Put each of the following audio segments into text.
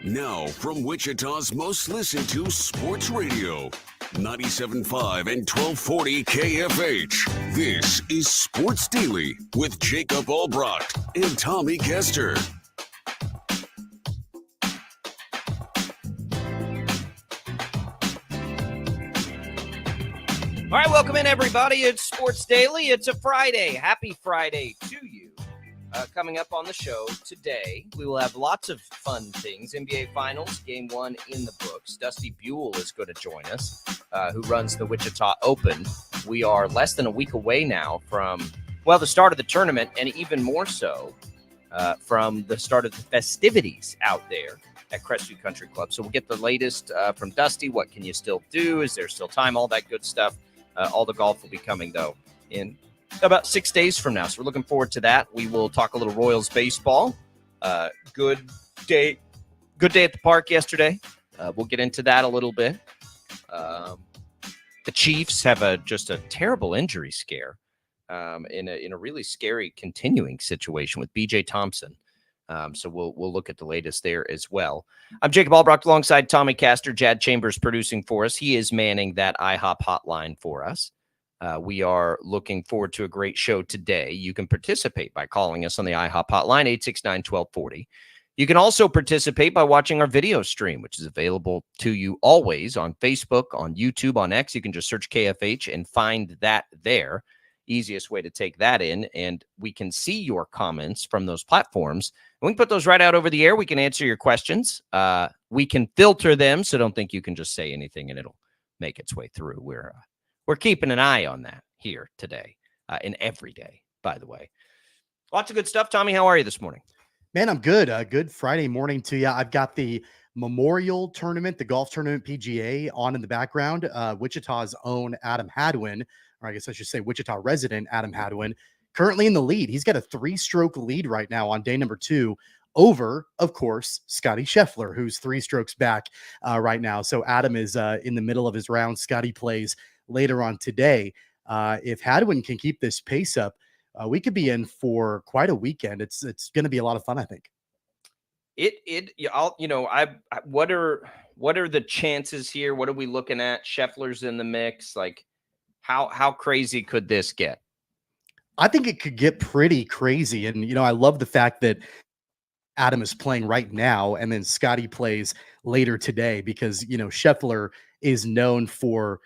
Now, from Wichita's most listened to sports radio, 97.5 and 1240 KFH. This is Sports Daily with Jacob Albracht and Tommy Castor. All right, welcome in, everybody. It's Sports Daily. It's a Friday. Happy Friday to you. Coming up on the show today, we will have lots of fun things. NBA Finals, Game 1 in the books. Dusty Buell is going to join us, who runs the Wichita Open. We are less than a week away now from, well, the start of the tournament, and even more so from the start of the festivities out there at Crestview Country Club. So we'll get the latest from Dusty. What can you still do? Is there still time? All that good stuff. All the golf will be coming, though, in about 6 days from now. So we're looking forward to that. We will talk a little Royals baseball. Good day at the park yesterday. We'll get into that a little bit. The Chiefs have just a terrible injury scare in a really scary continuing situation with B.J. Thompson. So we'll look at the latest there as well. I'm Jacob Albracht alongside Tommy Castor. Jad Chambers producing for us. He is manning that IHOP hotline for us. We are looking forward to a great show today. You can participate by calling us on the IHOP hotline, 869-1240. You can also participate by watching our video stream, which is available to you always on Facebook, on YouTube, on X. You can just search KFH and find that there. Easiest way to take that in, and we can see your comments from those platforms. And we can put those right out over the air. We can answer your questions. We can filter them, so don't think you can just say anything and it'll make its way through. We're keeping an eye on that here today and every day, by the way. Lots of good stuff. Tommy, how are you this morning? Man, I'm good. Good Friday morning to you. I've got the Memorial Tournament, the golf tournament PGA on in the background. Wichita's own Adam Hadwin, or I guess I should say Wichita resident Adam Hadwin, currently in the lead. He's got a 3-stroke lead right now on day number 2 over, of course, Scotty Scheffler, who's 3 strokes back right now. So Adam is in the middle of his round. Scotty plays later on today. If Hadwin can keep this pace up, we could be in for quite a weekend. It's going to be a lot of fun, I think. What are the chances here? What are we looking at? Scheffler's in the mix. Like, how crazy could this get? I think it could get pretty crazy. And, I love the fact that Adam is playing right now and then Scotty plays later today because, Scheffler is known for,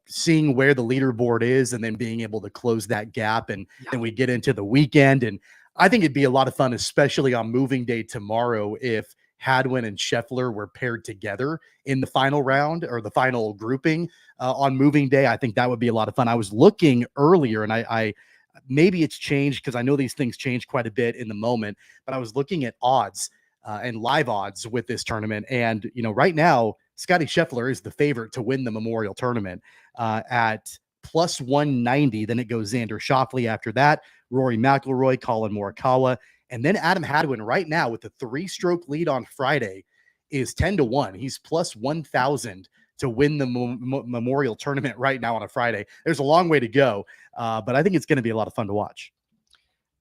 seeing where the leaderboard is and then being able to close that gap. And then we get into the weekend. And I think it'd be a lot of fun, especially on moving day tomorrow, if Hadwin and Scheffler were paired together in the final round or the final grouping on moving day. I think that would be a lot of fun. I was looking earlier and I maybe it's changed because I know these things change quite a bit in the moment, but I was looking at odds and live odds with this tournament. And, right now, Scotty Scheffler is the favorite to win the Memorial Tournament at plus 190. Then it goes Xander Schauffele after that, Rory McIlroy, Colin Morikawa, and then Adam Hadwin right now with the 3-stroke lead on Friday is 10-1. He's plus 1,000 to win the Memorial Tournament right now on a Friday. There's a long way to go, but I think it's going to be a lot of fun to watch.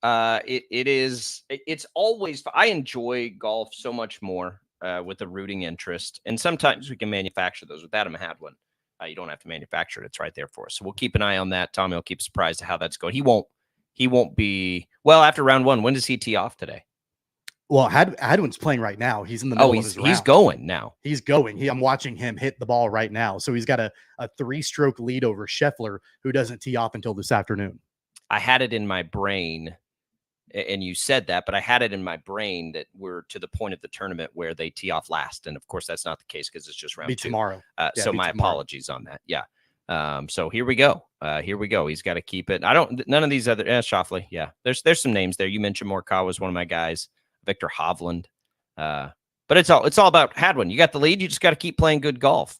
It's always, I enjoy golf so much more with a rooting interest. And sometimes we can manufacture those. With Adam Hadwin, you don't have to manufacture it. It's right there for us. So we'll keep an eye on that. Tommy will keep surprised at how that's going. He won't be, well, after round 1, when does he tee off today? Well, Hadwin's playing right now. He's in the middle of his round. He's going now. He's going. I'm watching him hit the ball right now. So he's got a 3-stroke lead over Scheffler, who doesn't tee off until this afternoon. I had it in my brain, and you said that, but I had it in my brain that we're to the point of the tournament where they tee off last. And of course, that's not the case because it's just round 2. Tomorrow. So my apologies on that. Yeah. So here we go. He's got to keep it. None of these other Schauffele. Yeah. There's some names there. You mentioned Morikawa was one of my guys, Victor Hovland. But it's all about Hadwin. You got the lead. You just got to keep playing good golf.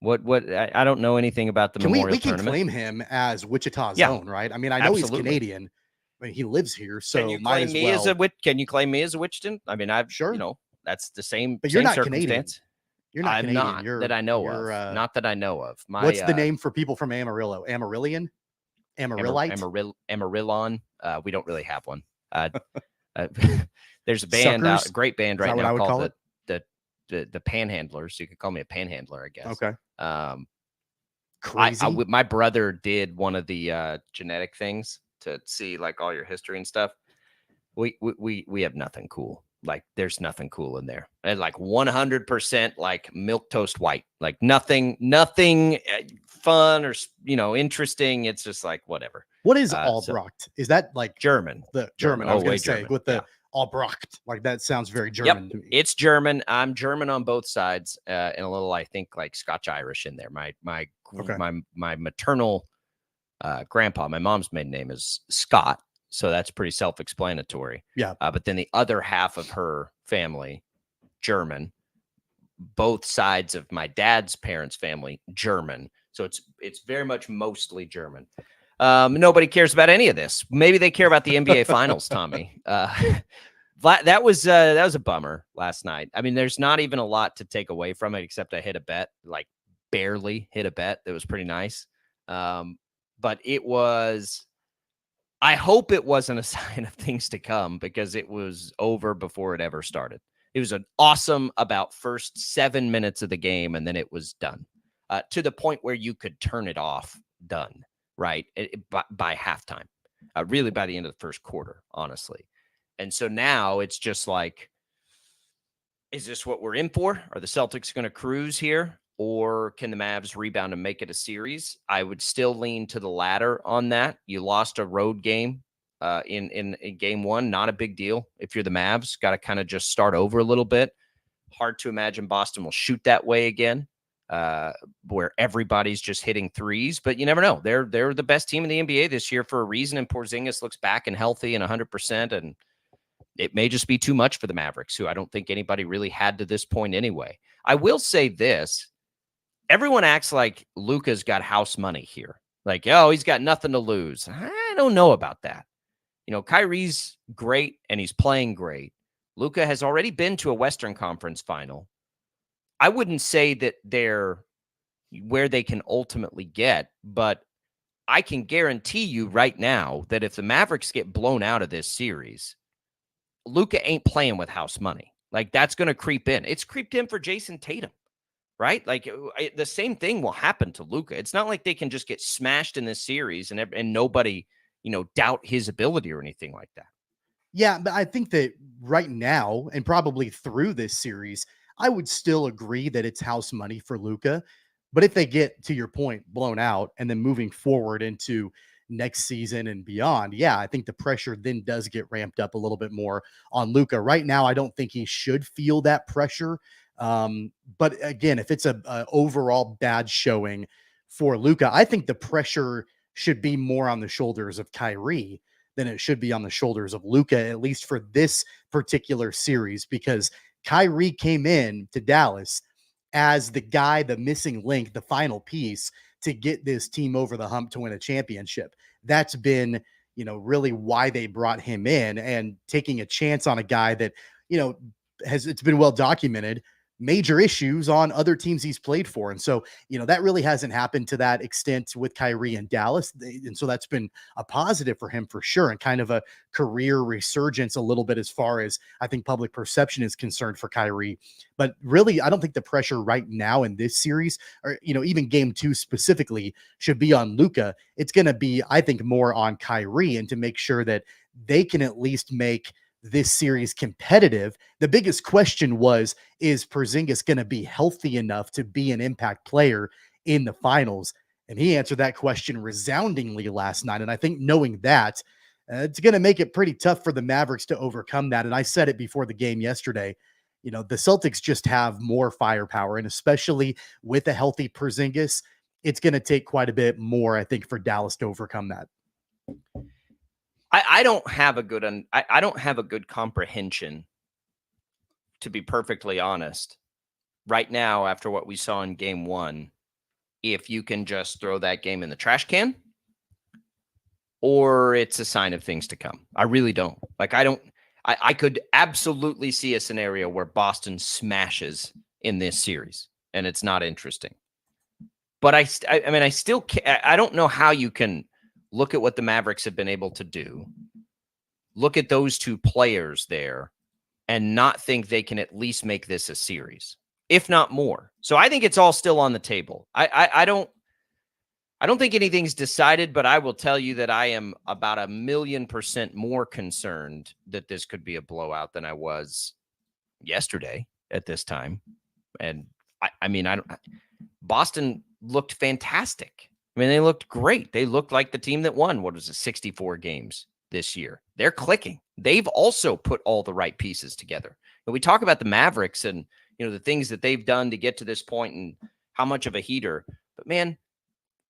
I don't know anything about the Memorial Tournament. We can claim him as Wichita's own, right? I mean, I know Absolutely. He's Canadian. I mean, he lives here, so can you claim me as a Wichita? I mean, that's the same. But you're not circumstance. Canadian. You're not I'm Canadian. not that I know of. Not that I know of. What's the name for people from Amarillo? Amarillian? Amarillite? Amarillon. We don't really have one. There's a band, a great band right now called the the panhandlers. You could call me a panhandler, I guess. Okay. Crazy. My brother did one of the genetic things to see like all your history and stuff. We have nothing cool. Like there's nothing cool in there. And like 100% like milk toast white. Like nothing fun or interesting. It's just like whatever. What is Albracht? Is that like German? The German. I was going to say German. with the Albracht. Like that sounds very German to me. It's German. I'm German on both sides, and a little I think like Scotch Irish in there. My maternal grandpa, my mom's maiden name is Scott. So that's pretty self-explanatory. Yeah. But then the other half of her family, German. Both sides of my dad's parents' family, German. So it's very much mostly German. Nobody cares about any of this. Maybe they care about the NBA Finals, Tommy. That was a bummer last night. I mean, there's not even a lot to take away from it except I hit a bet, like barely hit a bet. That was pretty nice. But it was. I hope it wasn't a sign of things to come because it was over before it ever started. It was an awesome about first 7 minutes of the game, and then it was done to the point where you could turn it off, done, right, by halftime, really by the end of the first quarter, honestly. And so now it's just like, is this what we're in for? Are the Celtics going to cruise here? Or can the Mavs rebound and make it a series? I would still lean to the latter on that. You lost a road game in game one. Not a big deal. If you're the Mavs, got to kind of just start over a little bit. Hard to imagine Boston will shoot that way again, where everybody's just hitting threes. But you never know. They're the best team in the NBA this year for a reason, and Porzingis looks back and healthy and 100%, and it may just be too much for the Mavericks, who I don't think anybody really had to this point anyway. I will say this. Everyone acts like Luka's got house money here. Like, oh, he's got nothing to lose. I don't know about that. Kyrie's great, and he's playing great. Luka has already been to a Western Conference final. I wouldn't say that they're where they can ultimately get, but I can guarantee you right now that if the Mavericks get blown out of this series, Luka ain't playing with house money. Like, that's going to creep in. It's creeped in for Jason Tatum. Right? Like the same thing will happen to Luka. It's not like they can just get smashed in this series and nobody, doubt his ability or anything like that. Yeah, but I think that right now and probably through this series, I would still agree that it's house money for Luka. But if they get, to your point, blown out and then moving forward into next season and beyond, yeah, I think the pressure then does get ramped up a little bit more on Luka. Right now, I don't think he should feel that pressure. But again, if it's a overall bad showing for Luka, I think the pressure should be more on the shoulders of Kyrie than it should be on the shoulders of Luka, at least for this particular series, because Kyrie came in to Dallas as the guy, the missing link, the final piece to get this team over the hump to win a championship. That's been, really why they brought him in, and taking a chance on a guy that, it's been well documented, major issues on other teams he's played for. And so, that really hasn't happened to that extent with Kyrie in Dallas. And so that's been a positive for him for sure. And kind of a career resurgence a little bit as far as I think public perception is concerned for Kyrie. But really, I don't think the pressure right now in this series, or, even game two specifically, should be on Luka. It's going to be, I think, more on Kyrie, and to make sure that they can at least make this series competitive. The biggest question was, is Porzingis going to be healthy enough to be an impact player in the finals? And he answered that question resoundingly last night. And I think knowing that, it's going to make it pretty tough for the Mavericks to overcome that. And I said it before the game yesterday, the Celtics just have more firepower, and especially with a healthy Porzingis, it's going to take quite a bit more, I think, for Dallas to overcome that. I don't have a good comprehension, to be perfectly honest, right now after what we saw in game one, if you can just throw that game in the trash can or it's a sign of things to come. I really don't. I could absolutely see a scenario where Boston smashes in this series and it's not interesting. But I don't know how you can look at what the Mavericks have been able to do, look at those two players there, and not think they can at least make this a series. if not more. So I think it's all still on the table. I don't think anything's decided, but I will tell you that I am about 1,000,000% more concerned that this could be a blowout than I was yesterday at this time. And I mean, Boston looked fantastic. I mean, they looked great. They looked like the team that won, what was it, 64 games this year. They're clicking. They've also put all the right pieces together. And we talk about the Mavericks and, the things that they've done to get to this point and how much of a heater. But man,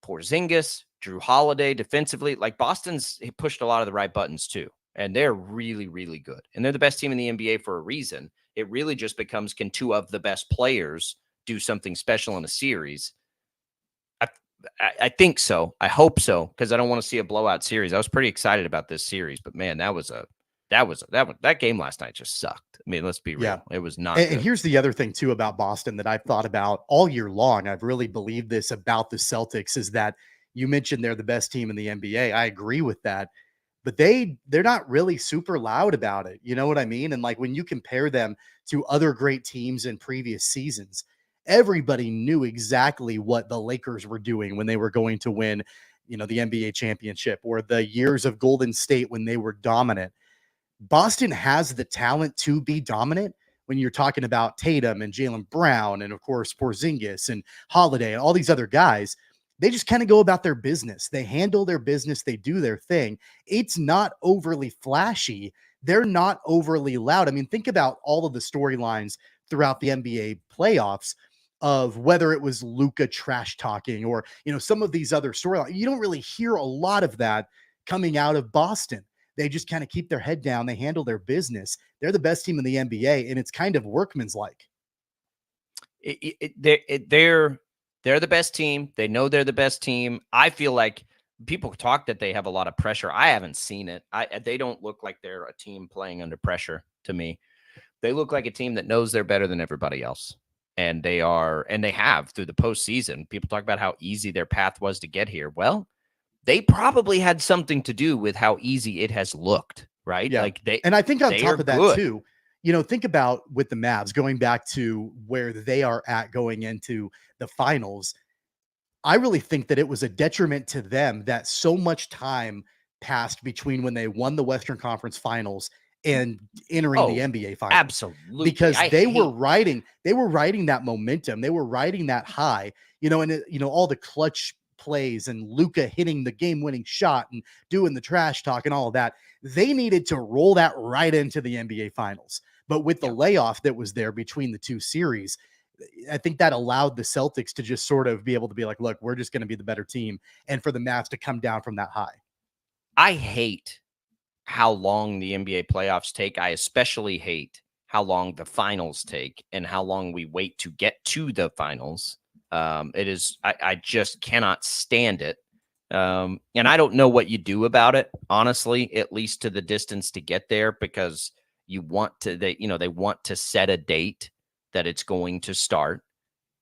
Porzingis, Drew Holiday defensively, like Boston's pushed a lot of the right buttons too. And they're really, really good. And they're the best team in the NBA for a reason. It really just becomes, can two of the best players do something special in a series? I think so. I hope so, because I don't want to see a blowout series. I was pretty excited about this series, but man, that game last night just sucked. I mean, let's be real. Yeah. It was not. And here's the other thing too about Boston that I've thought about all year long. I've really believed this about the Celtics is that you mentioned they're the best team in the NBA. I agree with that, but they're not really super loud about it. You know what I mean? And like when you compare them to other great teams in previous seasons, everybody knew exactly what the Lakers were doing when they were going to win, the NBA championship, or the years of Golden State when they were dominant. Boston has the talent to be dominant when you're talking about Tatum and Jaylen Brown and, of course, Porzingis and Holiday and all these other guys. They just kind of go about their business. They handle their business. They do their thing. It's not overly flashy. They're not overly loud. I mean, think about all of the storylines throughout the NBA playoffs of whether it was Luka trash talking or, some of these other storylines. You don't really hear a lot of that coming out of Boston. They just kind of keep their head down. They handle their business. They're the best team in the NBA, and it's kind of workman's-like. They're the best team. They know they're the best team. I feel like people talk that they have a lot of pressure. I haven't seen it. They don't look like they're a team playing under pressure to me. They look like a team that knows they're better than everybody else. And they have through the postseason. People talk about how easy their path was to get here. Well, they probably had something to do with how easy it has looked, right? Yeah. Like and I think on top of that good. too, think about with the Mavs going back to where they are at going into the finals. I really think that it was a detriment to them that so much time passed between when they won the Western Conference Finals and entering the NBA finals. Absolutely. Because they were riding that momentum. They were riding that high, and all the clutch plays and Luka hitting the game-winning shot and doing the trash talk and all of that. They needed to roll that right into the NBA finals. But with the layoff that was there between the two series, I think that allowed the Celtics to just sort of be able to be like, look, we're just going to be the better team, and for the Mavs to come down from that high. I hate how long the NBA playoffs take. I especially hate how long the finals take and how long we wait to get to the finals. It is, I just cannot stand it. And I don't know what you do about it, honestly, at least to the distance to get there, because they want to set a date that it's going to start,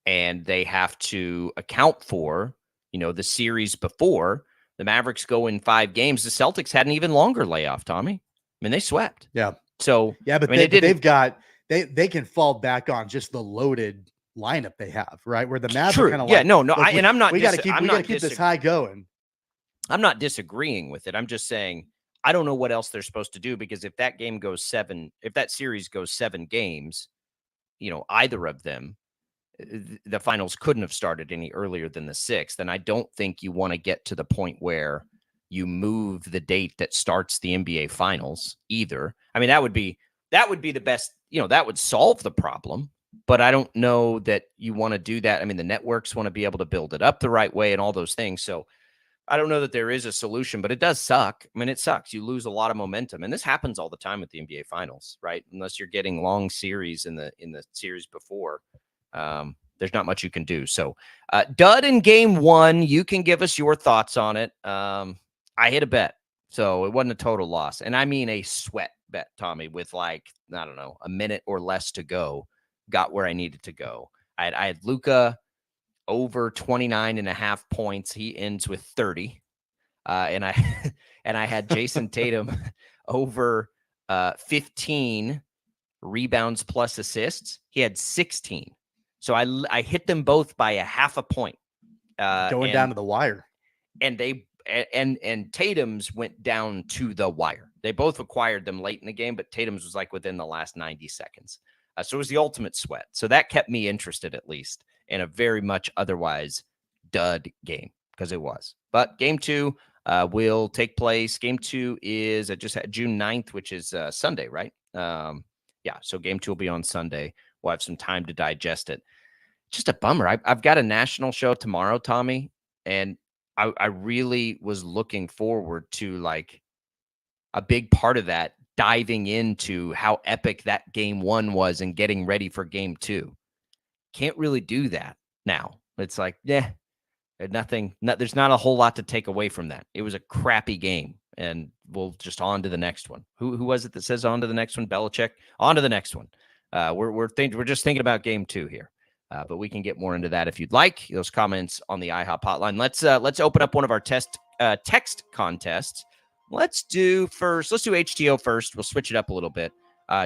and they have to account for, the series before. The Mavericks go in 5 games. The Celtics had an even longer layoff, Tommy. I mean, they swept. Yeah. So, yeah, but they can fall back on just the loaded lineup they have, right? Where the Mavs are kind of I'm not. We got to keep this high going. I'm not disagreeing with it. I'm just saying I don't know what else they're supposed to do, because if that series goes 7 games, either of them, the finals couldn't have started any earlier than the 6th. And I don't think you want to get to the point where you move the date that starts the NBA finals either. I mean, that would be the best, that would solve the problem, but I don't know that you want to do that. I mean, the networks want to be able to build it up the right way and all those things. So I don't know that there is a solution, but it does suck. I mean, it sucks. You lose a lot of momentum, and this happens all the time with the NBA finals, right? Unless you're getting long series in the series before. There's not much you can do. So dud in game 1, you can give us your thoughts on it. I hit a bet, so it wasn't a total loss. And I mean a sweat bet, Tommy, with a minute or less to go, got where I needed to go. I had Luka over 29.5 points. He ends with 30. And I had Jason Tatum over 15 rebounds plus assists. He had 16. So I hit them both by a half a point. Going down to the wire. And and Tatum's went down to the wire. They both acquired them late in the game, but Tatum's was like within the last 90 seconds. So it was the ultimate sweat. So that kept me interested, at least, in a very much otherwise dud game, because it was. But game 2 will take place. Game 2 is just June 9th, which is Sunday, right? Yeah, so game 2 will be on Sunday. We'll have some time to digest it. Just a bummer. I've got a national show tomorrow, Tommy, and I really was looking forward to like a big part of that, diving into how epic that game 1 was and getting ready for game 2. Can't really do that now. It's like, there's not a whole lot to take away from that. It was a crappy game, and we'll just on to the next one. Who was it that says on to the next one? Belichick. On to the next one. We're just thinking about game 2 here. But we can get more into that if you'd like. Those comments on the IHOP hotline. Let's open up one of our text contests. Let's do HTO first. We'll switch it up a little bit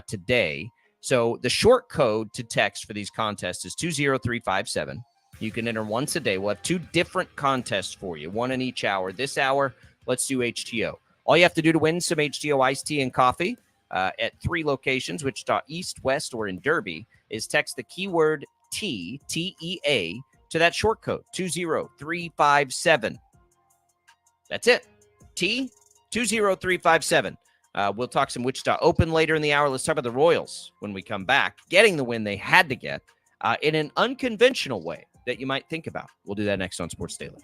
today. So the short code to text for these contests is 20357. You can enter once a day. We'll have 2 different contests for you, one in each hour. This hour, let's do HTO. All you have to do to win some HTO iced tea and coffee at 3 locations, Wichita East, West, or in Derby, is text the keyword T-E-A, to that short code, 20357. That's it. T, 20357. We'll talk some Wichita Open later in the hour. Let's talk about the Royals when we come back, getting the win they had to get in an unconventional way that you might think about. We'll do that next on Sports Daily.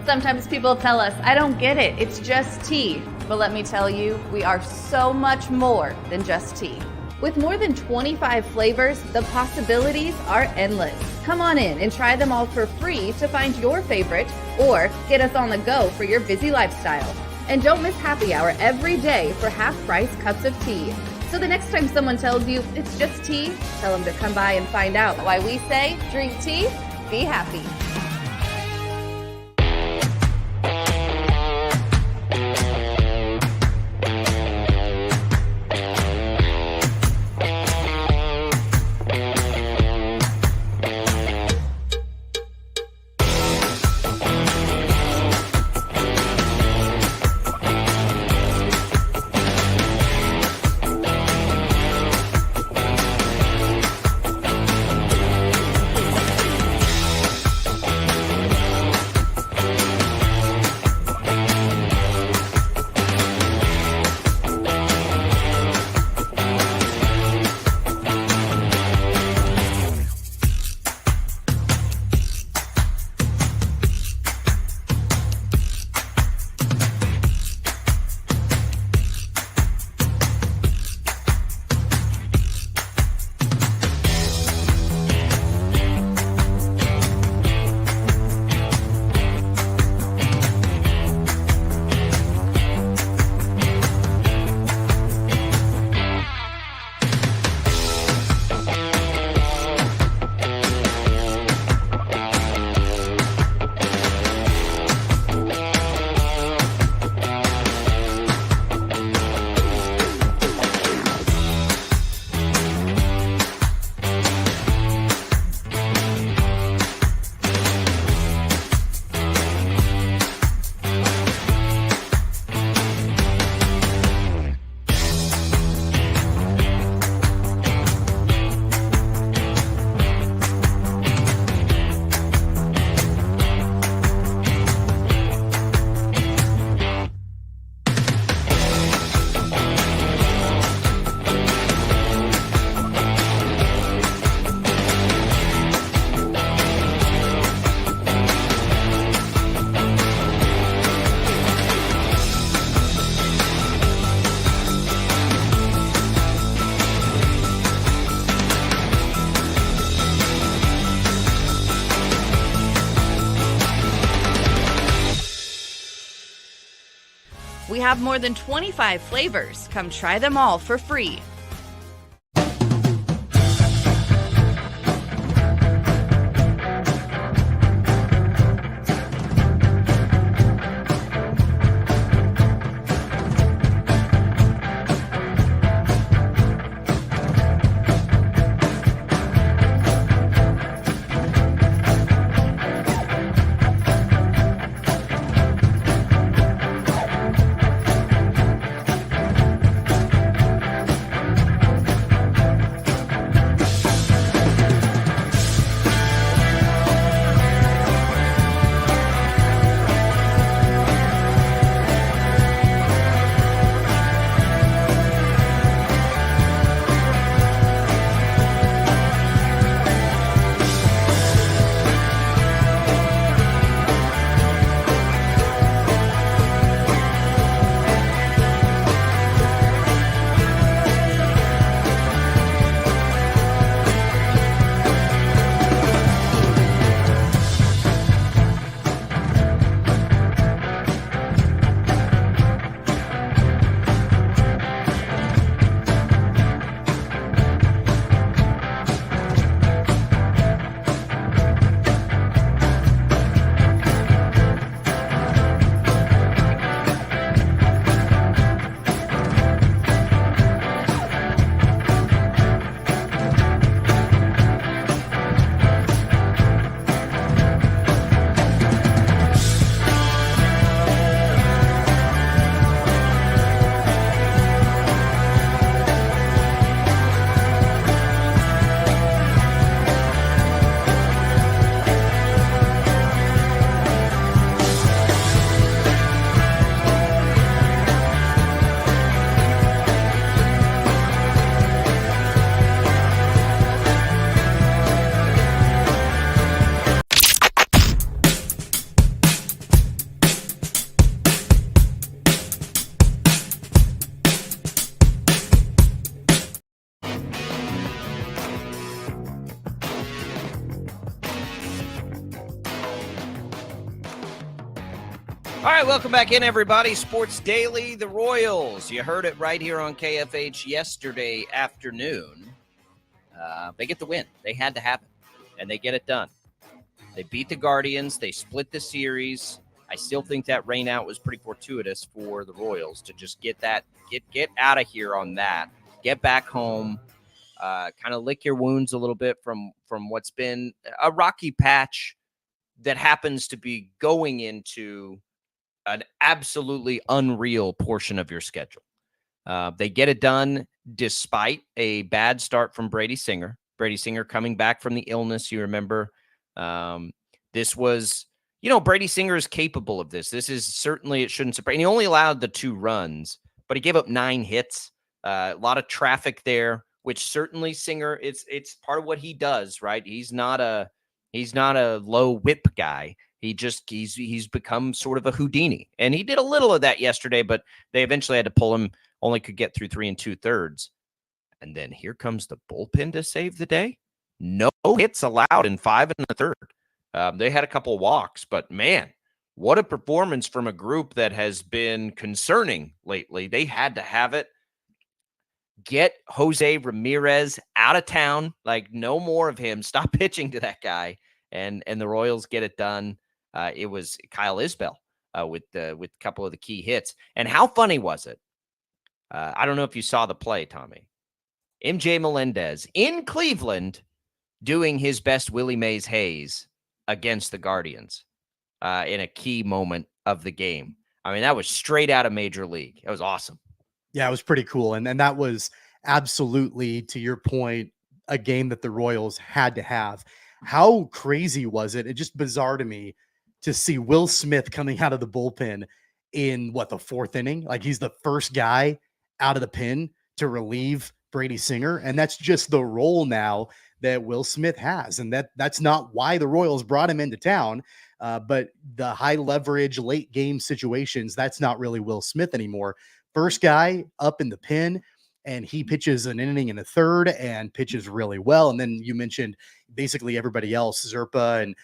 Sometimes people tell us, I don't get it, it's just tea. But let me tell you, we are so much more than just tea. With more than 25 flavors, the possibilities are endless. Come on in and try them all for free to find your favorite, or get us on the go for your busy lifestyle. And don't miss happy hour every day for half-price cups of tea. So the next time someone tells you it's just tea, tell them to come by and find out why we say, drink tea, be happy. We have more than 25 flavors. Come try them all for free. All right, welcome back in, everybody. Sports Daily, the Royals. You heard it right here on KFH yesterday afternoon. They get the win. They had to have it, and they get it done. They beat the Guardians. They split the series. I still think that rain out was pretty fortuitous for the Royals to just get out of here on that. Get back home, kind of lick your wounds a little bit from what's been a rocky patch that happens to be going into an absolutely unreal portion of your schedule. They get it done despite a bad start from Brady Singer. Brady Singer coming back from the illness, you remember. This was, Brady Singer is capable of this. This is certainly, it shouldn't surprise. And he only allowed the 2 runs, but he gave up 9 hits. A lot of traffic there, which certainly Singer, it's part of what he does, right? He's not a low whip guy. He's become sort of a Houdini, and he did a little of that yesterday, but they eventually had to pull him. Only could get through 3 2/3, and then here comes the bullpen to save the day. No hits allowed in 5 1/3. They had a couple walks, but man, what a performance from a group that has been concerning lately. They had to have it. Get Jose Ramirez out of town, like no more of him. Stop pitching to that guy, and the Royals get it done. It was Kyle Isbell with a couple of the key hits. And how funny was it? I don't know if you saw the play, Tommy. MJ Melendez in Cleveland doing his best Willie Mays Hayes against the Guardians in a key moment of the game. I mean, that was straight out of Major League. It was awesome. Yeah, it was pretty cool. And that was absolutely, to your point, a game that the Royals had to have. How crazy was it? It's just bizarre to me to see Will Smith coming out of the bullpen in the 4th inning. Like, he's the first guy out of the pen to relieve Brady Singer. And that's just the role now that Will Smith has. And that's not why the Royals brought him into town. But the high leverage late game situations, that's not really Will Smith anymore. First guy up in the pen, and he pitches an inning and a third and pitches really well. And then you mentioned basically everybody else, Zerpa and,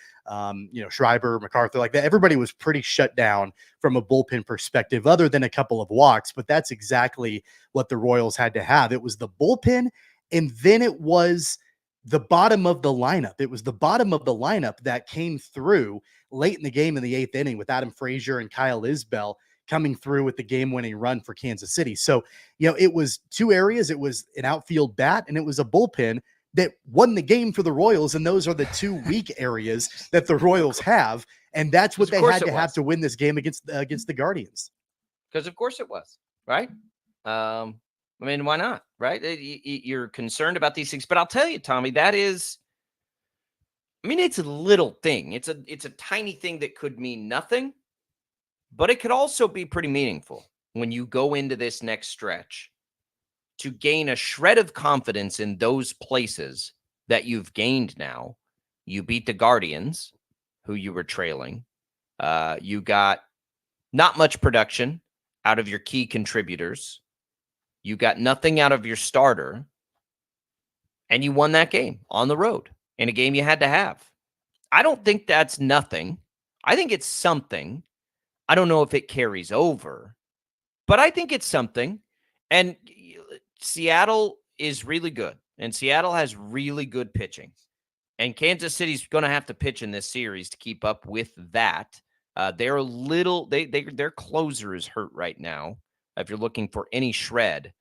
Schreiber, MacArthur, like that. Everybody was pretty shut down from a bullpen perspective, other than a couple of walks. But that's exactly what the Royals had to have. It was the bullpen, and then it was the bottom of the lineup. It was the bottom of the lineup that came through late in the game in the 8th inning with Adam Frazier and Kyle Isbell coming through with the game-winning run for Kansas City. So, it was 2 areas. It was an outfield bat, and it was a bullpen that won the game for the Royals, and those are the 2 weak areas that the Royals have, and that's what they had to have to win this game against the Guardians. Because of course it was, right? I mean, why not, right? You're concerned about these things, but I'll tell you, Tommy, it's a little thing. It's a tiny thing that could mean nothing, but it could also be pretty meaningful when you go into this next stretch to gain a shred of confidence in those places that you've gained now. You beat the Guardians, who you were trailing. You got not much production out of your key contributors. You got nothing out of your starter. And you won that game on the road in a game you had to have. I don't think that's nothing. I think it's something. I don't know if it carries over, but I think it's something. And Seattle is really good, and Seattle has really good pitching. And Kansas City's going to have to pitch in this series to keep up with that. They're a little, their closer is hurt right now, if you're looking for any shred.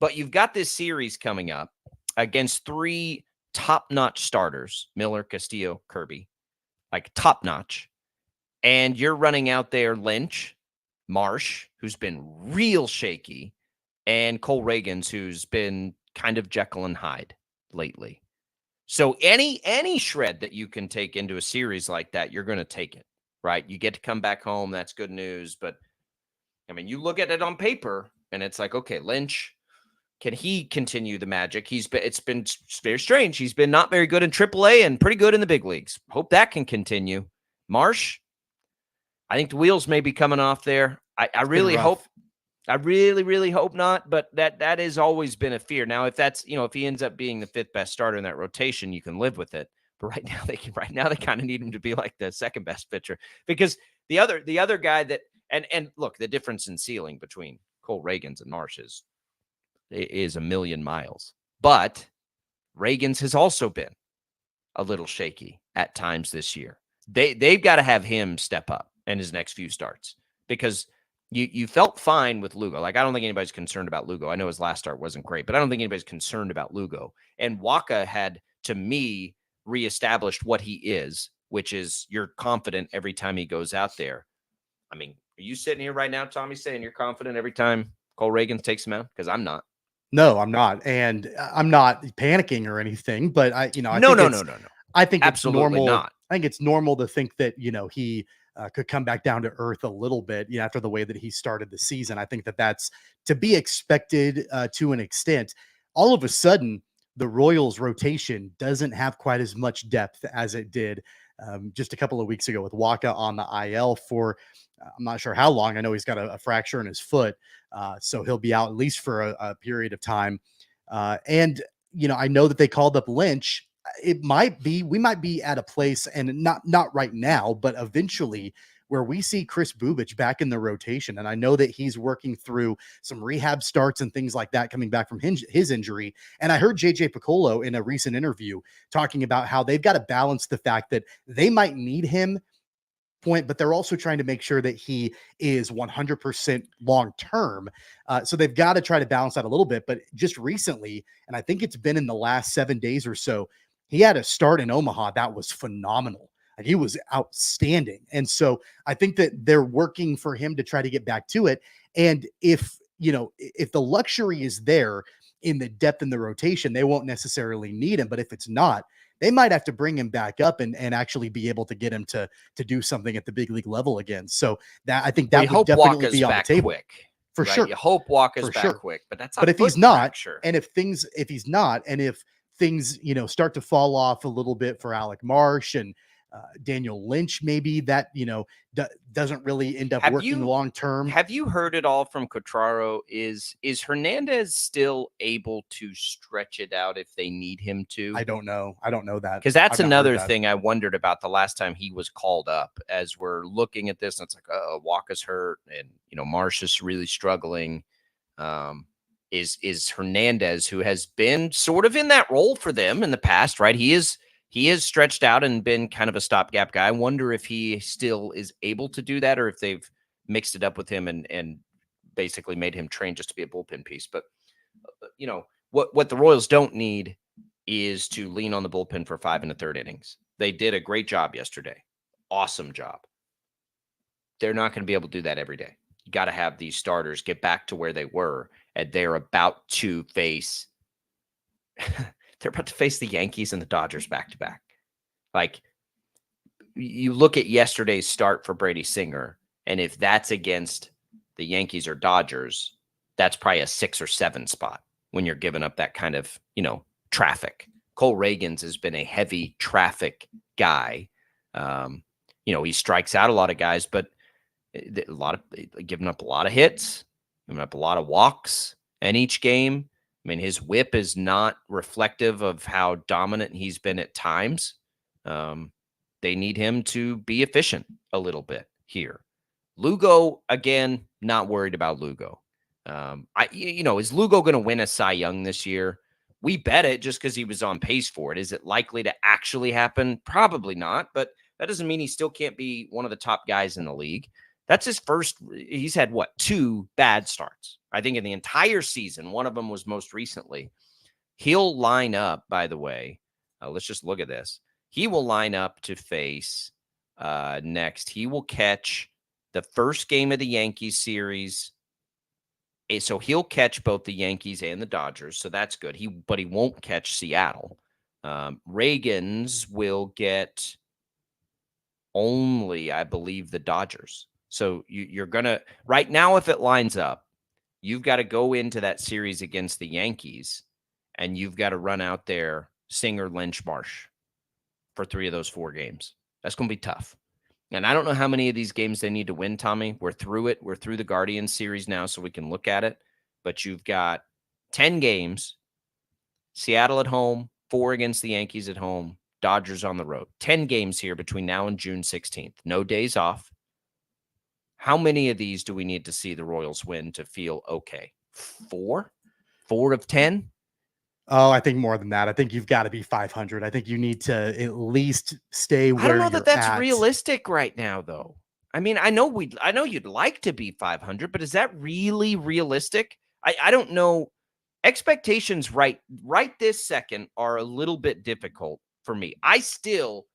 But you've got this series coming up against 3 top-notch starters, Miller, Castillo, Kirby, like top-notch. And you're running out there Lynch, Marsh, who's been real shaky, and Cole Reagans, who's been kind of Jekyll and Hyde lately. So any shred that you can take into a series like that, you're going to take it, right? You get to come back home. That's good news. But, I mean, you look at it on paper, and it's like, okay, Lynch, can he continue the magic? It's been very strange. He's been not very good in AAA and pretty good in the big leagues. Hope that can continue. Marsh, I think the wheels may be coming off there. I really hope. I really, really hope not. But that has always been a fear. Now, if that's, if he ends up being the 5th best starter in that rotation, you can live with it. But right now they kind of need him to be like the 2nd best pitcher, because the other guy that And look, the difference in ceiling between Cole Reagans and Marsh is a million miles. But Reagans has also been a little shaky at times this year. They've got to have him step up in his next few starts, because you felt fine with Lugo. Like, I don't think anybody's concerned about Lugo. I know his last start wasn't great, but I don't think anybody's concerned about Lugo. And Waka had, to me, reestablished what he is, which is you're confident every time he goes out there. I mean, are you sitting here right now, Tommy, saying you're confident every time Cole Reagans takes him out? Because I'm not. No, I'm not. And I'm not panicking or anything, but I think no. I think it's Absolutely normal. not. I think it's normal to think that, he could come back down to earth a little bit, after the way that he started the season. I think that that's to be expected to an extent. All of a sudden, the Royals rotation doesn't have quite as much depth as it did just a couple of weeks ago with Waka on the IL for I'm not sure how long. I know he's got a fracture in his foot, so he'll be out at least for a period of time. And I know that they called up Lynch. We might be at a place, and not right now, but eventually, where we see Chris Bubich back in the rotation. And I know that he's working through some rehab starts and things like that, coming back from his injury. And I heard JJ Piccolo in a recent interview talking about how they've got to balance the fact that they might need him point, but they're also trying to make sure that he is 100% long-term. So they've got to try to balance that a little bit. But just recently, and I think it's been in the last 7 days or so, he had a start in Omaha that was phenomenal. Like, he was outstanding. And so I think that they're working for him to try to get back to it. And if the luxury is there in the depth in the rotation, they won't necessarily need him. But if it's not, they might have to bring him back up and actually be able to get him to do something at the big league level again. So that, I think that would definitely Waka's be on the table. Quick, for right? sure. You hope Waka's for back sure. quick, but that's if he's not, fracture. and if he's not, and if things start to fall off a little bit for Alec Marsh and Daniel Lynch, maybe that doesn't really end up working long term. Have you heard it all from Cotraro? Is Hernandez still able to stretch it out if they need him to? I don't know that, because that's another thing I wondered about the last time he was called up. As we're looking at this, and it's like, Waka's hurt, and Marsh is really struggling. Is Hernandez, who has been sort of in that role for them in the past, right? He is stretched out and been kind of a stopgap guy. I wonder if he still is able to do that, or if they've mixed it up with him and basically made him train just to be a bullpen piece. But what the Royals don't need is to lean on the bullpen for 5 1/3 innings. They did a great job yesterday. Awesome job. They're not going to be able to do that every day. You got to have these starters get back to where they were, and they're about to face they're about to face the Yankees and the Dodgers back to back. Like, you look at yesterday's start for Brady Singer, and if that's against the Yankees or Dodgers, that's probably a 6 or 7 spot when you're giving up that kind of, traffic. Cole Reagans has been a heavy traffic guy. He strikes out a lot of guys, but giving up a lot of hits, giving up a lot of walks in each game. I mean, his whip is not reflective of how dominant he's been at times. They need him to be efficient a little bit here. Lugo, again, not worried about Lugo. Is Lugo going to win a Cy Young this year? We bet it just because he was on pace for it. Is it likely to actually happen? Probably not, but that doesn't mean he still can't be one of the top guys in the league. That's his first. He's had 2 bad starts, I think, in the entire season. One of them was most recently. He'll line up, by the way. Let's just look at this. He will line up to face next. He will catch the first game of the Yankees series. So he'll catch both the Yankees and the Dodgers. So that's good. But he won't catch Seattle. Reagans will get only, I believe, the Dodgers. So you're going to, right now, if it lines up, you've got to go into that series against the Yankees, and you've got to run out there Singer, Lynch, Marsh for 3 of those 4 games. That's going to be tough. And I don't know how many of these games they need to win, Tommy. We're through it. We're through the Guardians series now, so we can look at it. But you've got 10 games, Seattle at home, 4 against the Yankees at home, Dodgers on the road. 10 games here between now and June 16th. No days off. How many of these do we need to see the Royals win to feel okay? 4? 4 of 10? Oh, I think more than that. I think you've got to be 500. I think you need to at least stay I don't where know that you're that's at. realistic right now, though. I mean, I know you'd like to be 500, but is that really realistic? I don't know. Expectations right this second are a little bit difficult for me. I still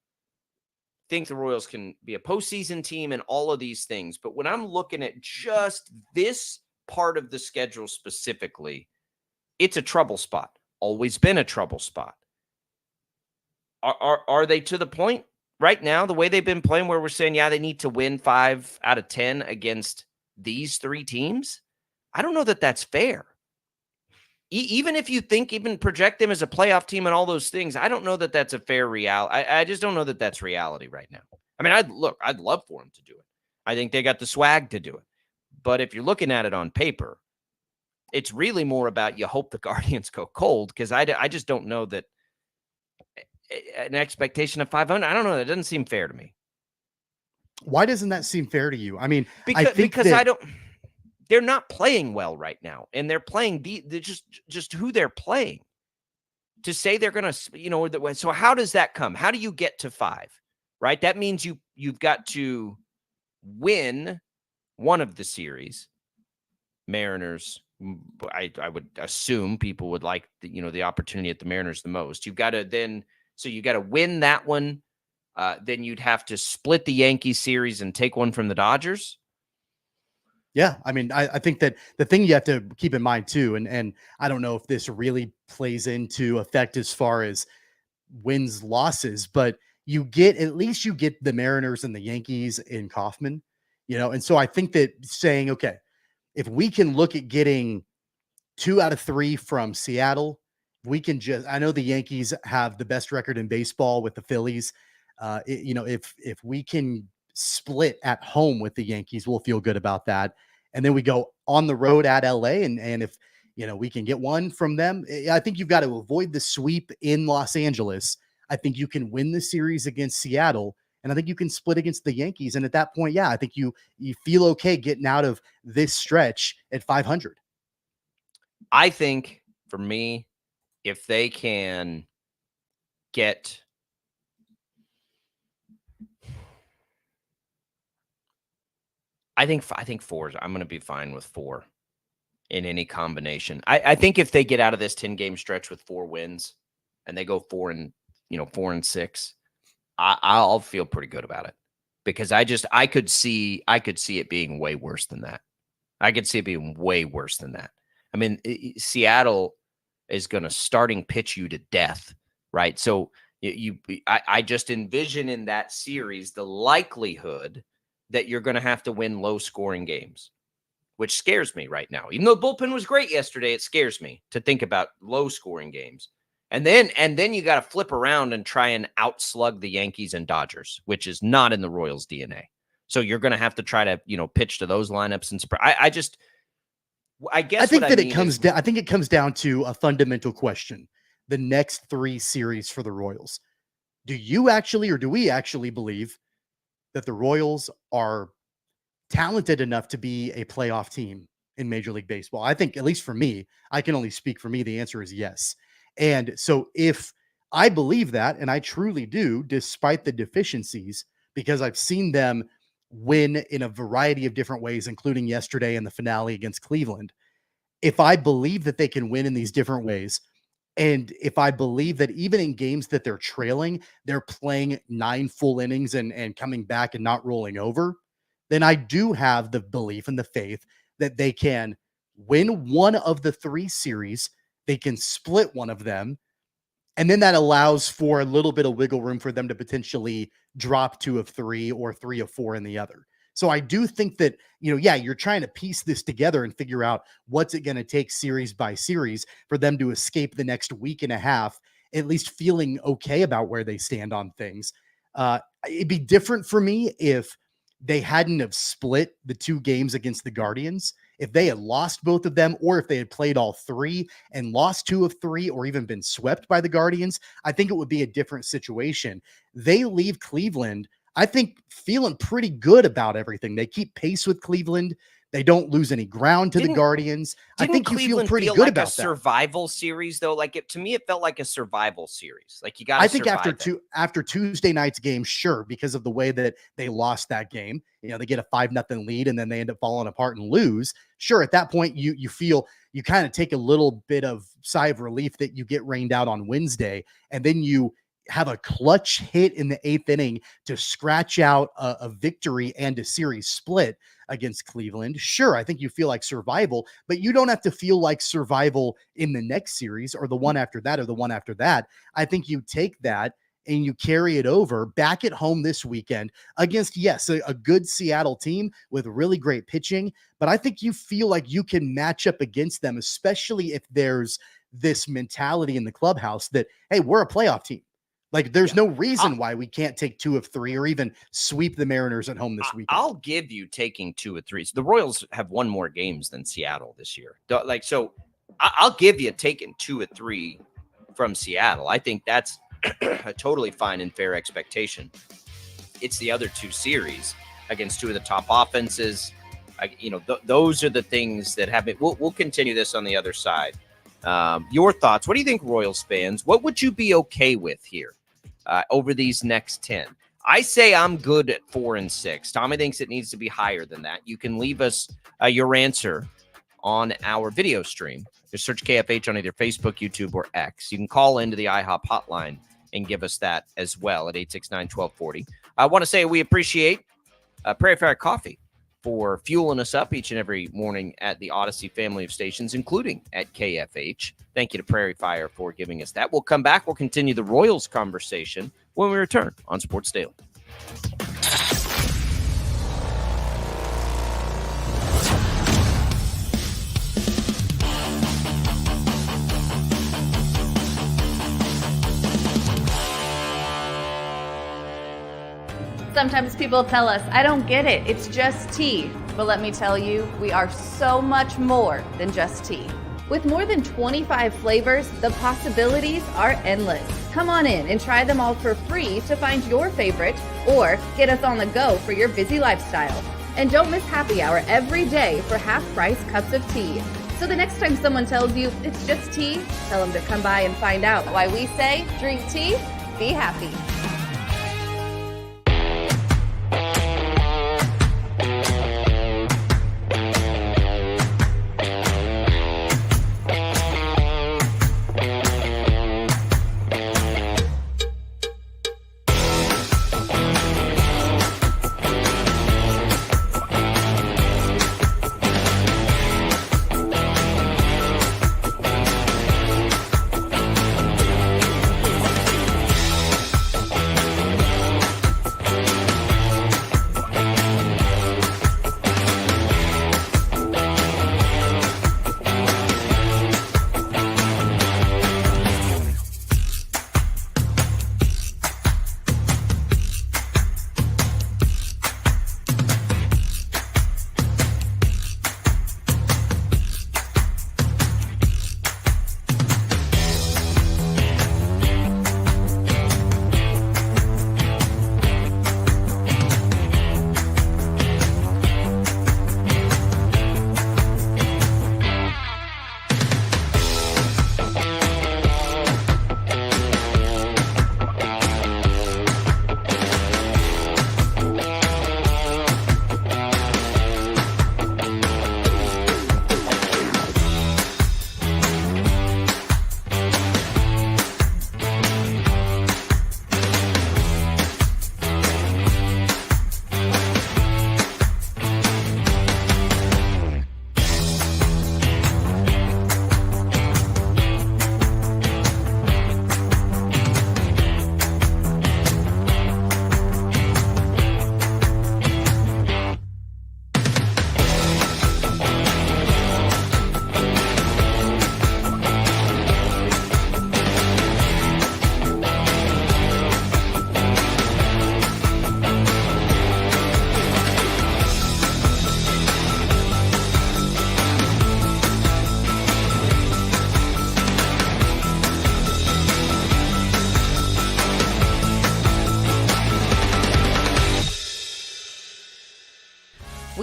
think the Royals can be a postseason team and all of these things, but when I'm looking at just this part of the schedule specifically, it's a trouble spot. Always been a trouble spot. Are they to the point right now, the way they've been playing, where we're saying, yeah, they need to win 5 out of 10 against these 3 teams? I don't know that that's fair. Even if you even project them as a playoff team and all those things, I don't know that that's a fair reality. I just don't know that that's reality right now. I mean, I'd love for them to do it. I think they got the swag to do it. But if you're looking at it on paper, it's really more about you hope the Guardians go cold, because I just don't know that an expectation of 500. I don't know. That doesn't seem fair to me. Why doesn't that seem fair to you? I mean, because I don't. They're not playing well right now, and they're playing they're just who they're playing. To say they're going to, so how does that come? How do you get to 5? Right? That means you've got to win one of the series. Mariners, I would assume people would like the opportunity at the Mariners the most. You've got to you got to win that one. Then you'd have to split the Yankees series and take one from the Dodgers. Yeah, I mean, I think that the thing you have to keep in mind too, and I don't know if this really plays into effect as far as wins, losses, but you get the Mariners and the Yankees in Kauffman, and so I think that saying, okay, if we can look at getting 2 out of 3 from Seattle, we can I know the Yankees have the best record in baseball with the Phillies. If we can split at home with the Yankees, we'll feel good about that. And then we go on the road at LA. And if, we can get one from them, I think you've got to avoid the sweep in Los Angeles. I think you can win the series against Seattle, and I think you can split against the Yankees. And at that point, yeah, I think you feel okay getting out of this stretch at 500. I think for me, if they can get I think 4 I'm going to be fine with 4 in any combination. I think if they get out of this 10-game stretch with 4 wins and they go 4 and 6, I'll feel pretty good about it, because I could see it being way worse than that. I could see it being way worse than that. I mean, Seattle is going to starting pitch you to death, right? So I just envision in that series the likelihood that you're going to have to win low-scoring games, which scares me right now. Even though the bullpen was great yesterday, it scares me to think about low-scoring games. And then you got to flip around and try and outslug the Yankees and Dodgers, which is not in the Royals' DNA. So you're going to have to try to, pitch to those lineups. And I think it comes down to a fundamental question. The next 3 series for the Royals. Do we actually believe that the Royals are talented enough to be a playoff team in Major League Baseball? I think, at least for me, I can only speak for me, the answer is yes. And so if I believe that, and I truly do, despite the deficiencies, because I've seen them win in a variety of different ways, including yesterday in the finale against Cleveland. If I believe that they can win in these different ways, and if I believe that even in games that they're trailing, they're playing 9 full innings and coming back and not rolling over, then I do have the belief and the faith that they can win one of the 3 series. They can split one of them. And then that allows for a little bit of wiggle room for them to potentially drop 2 of 3 or 3 of 4 in the other. So I do think that, you're trying to piece this together and figure out what's it going to take series by series for them to escape the next week and a half, at least feeling okay about where they stand on things. It'd be different for me if they hadn't have split the 2 games against the Guardians. If they had lost both of them, or if they had played all 3 and lost 2 of 3, or even been swept by the Guardians, I think it would be a different situation. They leave Cleveland, I think, feeling pretty good about everything. They keep pace with Cleveland. They don't lose any ground to the Guardians. I think you feel pretty good about that. Survival series, though. To me, it felt like a survival series. Like you got. I think after Tuesday night's game, sure, because of the way that they lost that game, they get a 5-0 lead and then they end up falling apart and lose. Sure, at that point, you feel you kind of take a little bit of sigh of relief that you get rained out on Wednesday, and then you have a clutch hit in the 8th inning to scratch out a victory and a series split against Cleveland. Sure, I think you feel like survival, but you don't have to feel like survival in the next series or the one after that or the one after that. I think you take that and you carry it over back at home this weekend against, yes, a good Seattle team with really great pitching, but I think you feel like you can match up against them, especially if there's this mentality in the clubhouse that, hey, we're a playoff team. Like, there's no reason why we can't take 2 of 3 or even sweep the Mariners at home this weekend. I'll give you taking 2 of 3. So the Royals have won more games than Seattle this year. So I'll give you taking 2 of 3 from Seattle. I think that's a totally fine and fair expectation. It's the other 2 series against 2 of the top offenses. Those are the things that have been. We'll continue this on the other side. Your thoughts? What do you think, Royals fans? What would you be okay with here? Over these next 10. I say I'm good at 4 and 6. Tommy thinks it needs to be higher than that. You can leave us your answer on our video stream. Just search KFH on either Facebook, YouTube, or X. You can call into the IHOP hotline and give us that as well at 869-1240. I want to say we appreciate Prairie Fire Coffee for fueling us up each and every morning at the Odyssey family of stations, including at KFH. Thank you to Prairie Fire for giving us that. We'll come back. We'll continue the Royals conversation when we return on Sports Daily. Sometimes people tell us, I don't get it, it's just tea. But let me tell you, we are so much more than just tea. With more than 25 flavors, the possibilities are endless. Come on in and try them all for free to find your favorite or get us on the go for your busy lifestyle. And don't miss happy hour every day for half-price cups of tea. So the next time someone tells you it's just tea, tell them to come by and find out why we say drink tea, be happy.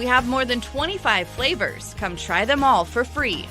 We have more than 25 flavors. Come try them all for free.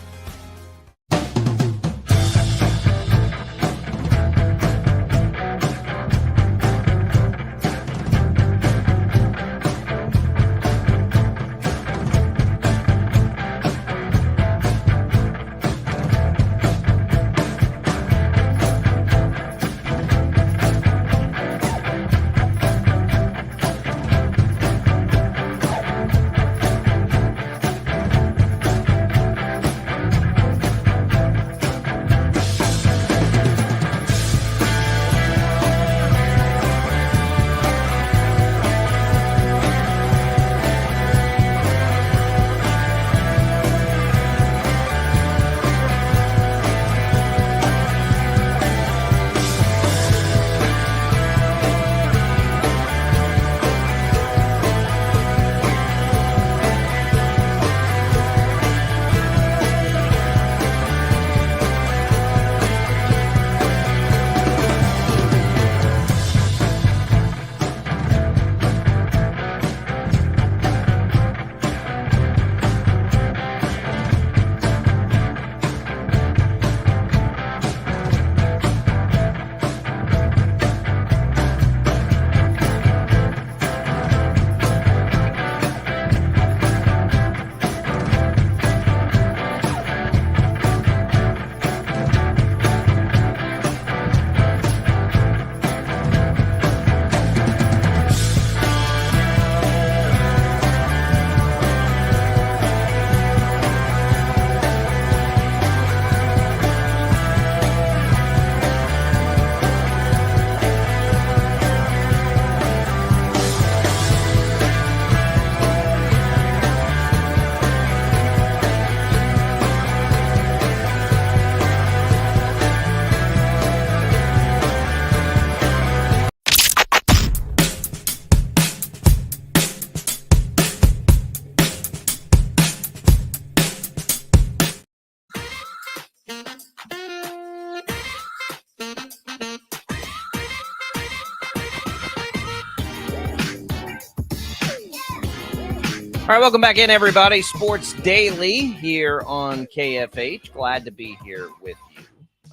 All right, welcome back in, everybody. Sports Daily here on KFH. Glad to be here with you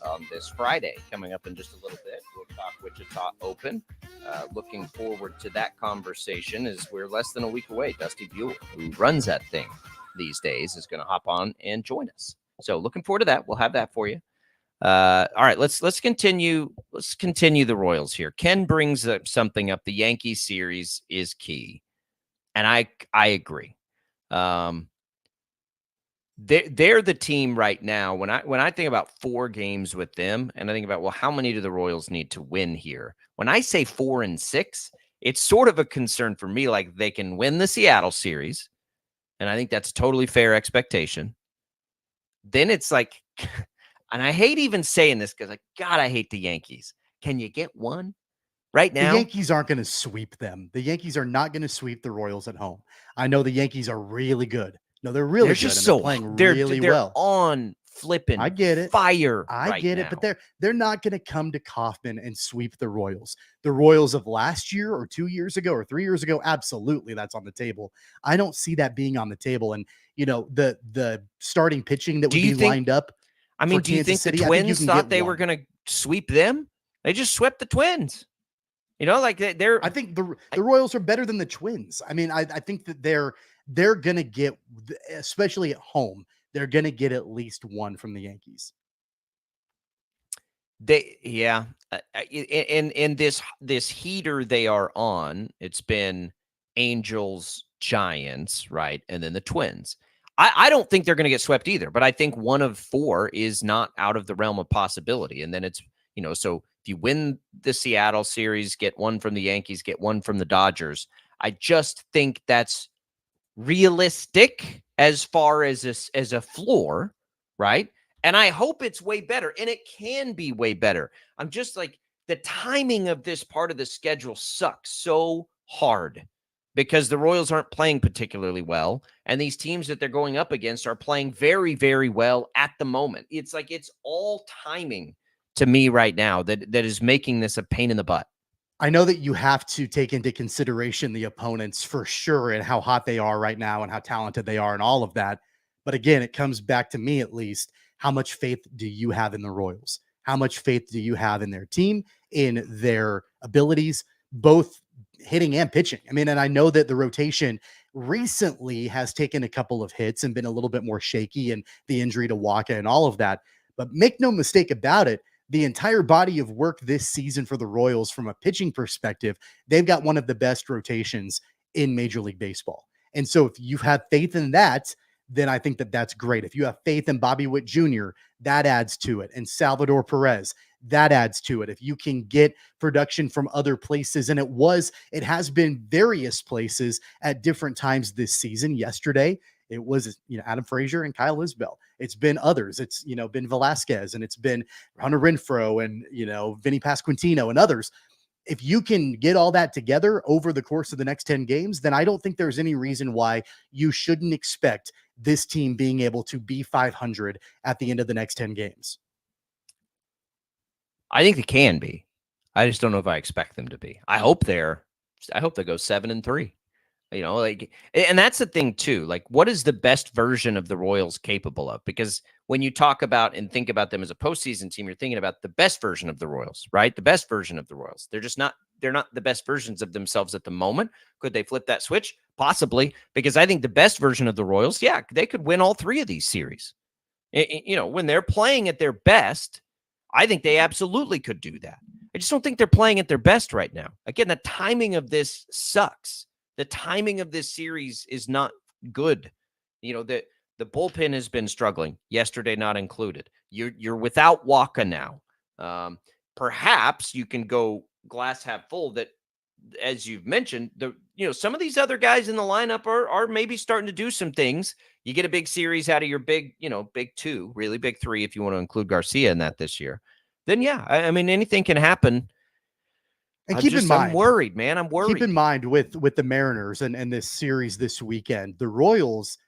on this Friday. Coming up in just a little bit, we'll talk Wichita Open. Looking forward to that conversation as we're less than a week away. Dusty Buell, who runs that thing these days, is going to hop on and join us. So looking forward to that. We'll have that for you. All right, let's continue. Let's continue the Royals here. Ken brings up something up. The Yankees series is key. And I agree. They're the team right now. When I think about 4 games with them, and I think about, well, how many do the Royals need to win here? When I say 4 and 6, it's sort of a concern for me. Like, they can win the Seattle series, and I think that's a totally fair expectation. Then it's like, and I hate even saying this because, God, I hate the Yankees. Can you get one? Right now, the Yankees aren't going to sweep them. The Yankees are not going to sweep the Royals at home. I know the Yankees are really good. No, they're really good. Just they're playing really well. On flipping. I get it. Fire. I get it. But they're not going to come to Kauffman and sweep the Royals. The Royals of last year or 2 years ago or 3 years ago, absolutely, that's on the table. I don't see that being on the table. And the starting pitching that would be lined up. I mean, do you think the Twins thought they were going to sweep them? They just swept the Twins. They're. I think the Royals are better than the Twins. I mean, I think that they're gonna get, especially at home, they're gonna get at least one from the Yankees. In this heater they are on, it's been Angels, Giants, right, and then the Twins. I don't think they're going to get swept either, but I think one of 4 is not out of the realm of possibility, and then it's so. You win the Seattle series, get one from the Yankees, get one from the Dodgers. I just think that's realistic as far as a floor, right? And I hope it's way better, and it can be way better. I'm just like, the timing of this part of the schedule sucks so hard because the Royals aren't playing particularly well, and these teams that they're going up against are playing very, very well at the moment. It's like it's all timing to me right now that is making this a pain in the butt. I know that you have to take into consideration the opponents for sure and how hot they are right now and how talented they are and all of that. But again, it comes back to me at least. How much faith do you have in the Royals? How much faith do you have in their team, in their abilities, both hitting and pitching? I mean, and I know that the rotation recently has taken a couple of hits and been a little bit more shaky, and the injury to Waka and all of that. But make no mistake about it, the entire body of work this season for the Royals from a pitching perspective, they've got one of the best rotations in Major League Baseball. And so if you have faith in that, then I think that that's great. If you have faith in Bobby Witt Jr., that adds to it. And Salvador Perez, that adds to it. If you can get production from other places, and it has been various places at different times this season. Yesterday, it was, Adam Frazier and Kyle Isbell. It's been others. It's, been Velasquez, and it's been Hunter Renfroe and, Vinny Pasquantino and others. If you can get all that together over the course of the next 10 games, then I don't think there's any reason why you shouldn't expect this team being able to be 500 at the end of the next 10 games. I think they can be. I just don't know if I expect them to be. I hope they go 7-3. And that's the thing too. Like, what is the best version of the Royals capable of? Because when you talk about and think about them as a postseason team, you're thinking about the best version of the Royals, right? The best version of the Royals. They're not the best versions of themselves at the moment. Could they flip that switch? Possibly, because I think the best version of the Royals, yeah, they could win all 3 of these series. When they're playing at their best, I think they absolutely could do that. I just don't think they're playing at their best right now. Again, the timing of this sucks. The timing of this series is not good. The bullpen has been struggling, yesterday not included. You're without Waka now. Perhaps you can go glass half full that, as you've mentioned, some of these other guys in the lineup are maybe starting to do some things. You get a big series out of your big 2, really big 3, if you want to include Garcia in that this year. Then, yeah, I mean, anything can happen. And keep in mind, I'm worried, man. I'm worried. Keep in mind with the Mariners and this series this weekend, the Royals,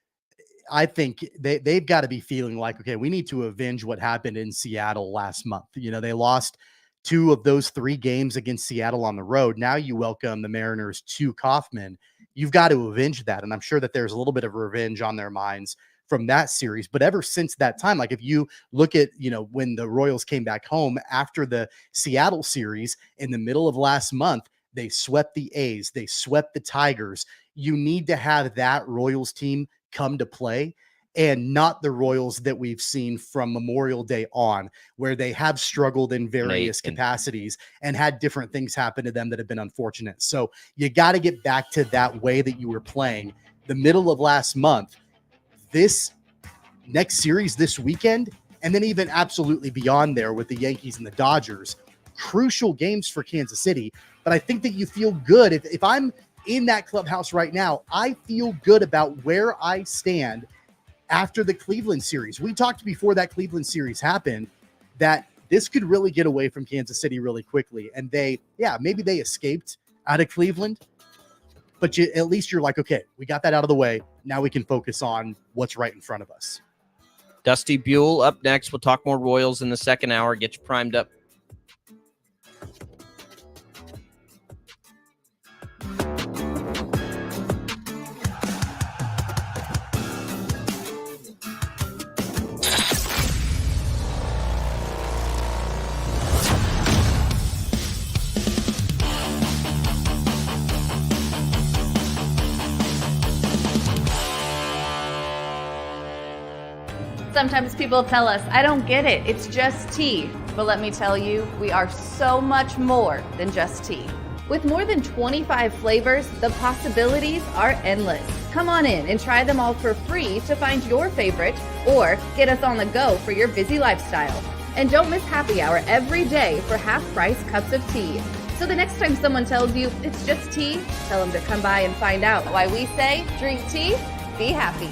I think they've got to be feeling like, okay, we need to avenge what happened in Seattle last month. They lost 2 of those 3 games against Seattle on the road. Now you welcome the Mariners to Kauffman. You've got to avenge that. And I'm sure that there's a little bit of revenge on their minds from that series. But ever since that time, like if you look at, when the Royals came back home after the Seattle series in the middle of last month, they swept the A's, they swept the Tigers. You need to have that Royals team come to play, and not the Royals that we've seen from Memorial Day on, where they have struggled in various capacities and had different things happen to them that have been unfortunate. So you got to get back to that way that you were playing the middle of last month. This next series this weekend, and then even absolutely beyond there with the Yankees and the Dodgers, crucial games for Kansas City. But I think that you feel good. If I'm in that clubhouse right now, I feel good about where I stand after the Cleveland series. We talked before that Cleveland series happened that this could really get away from Kansas City really quickly. And maybe they escaped out of Cleveland, but at least you're like, okay, we got that out of the way. Now we can focus on what's right in front of us. Dusty Buell up next. We'll talk more Royals in the second hour. Get you primed up. Sometimes people tell us, I don't get it, it's just tea. But let me tell you, we are so much more than just tea. With more than 25 flavors, the possibilities are endless. Come on in and try them all for free to find your favorite or get us on the go for your busy lifestyle. And don't miss happy hour every day for half-price cups of tea. So the next time someone tells you it's just tea, tell them to come by and find out why we say drink tea, be happy.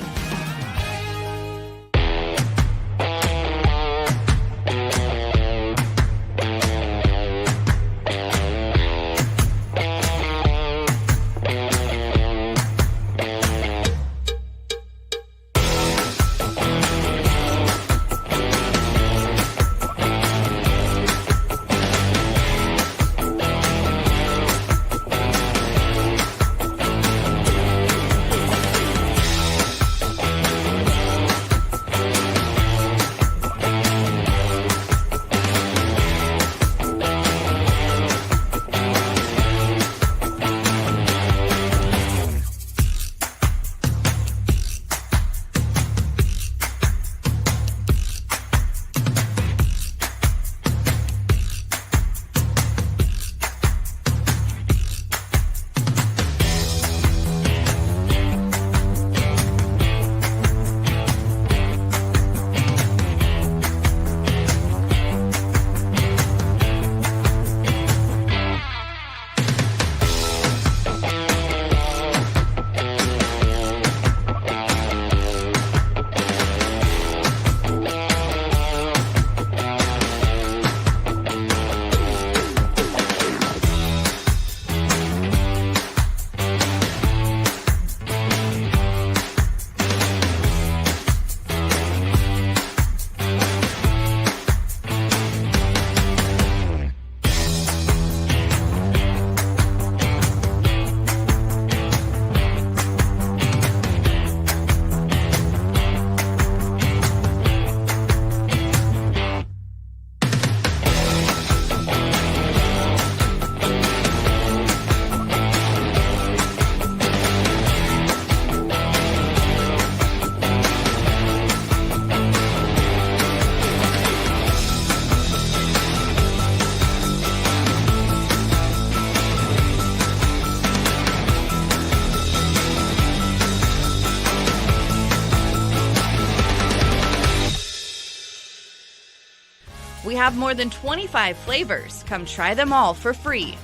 have more than 25 flavors. Come try them all for free.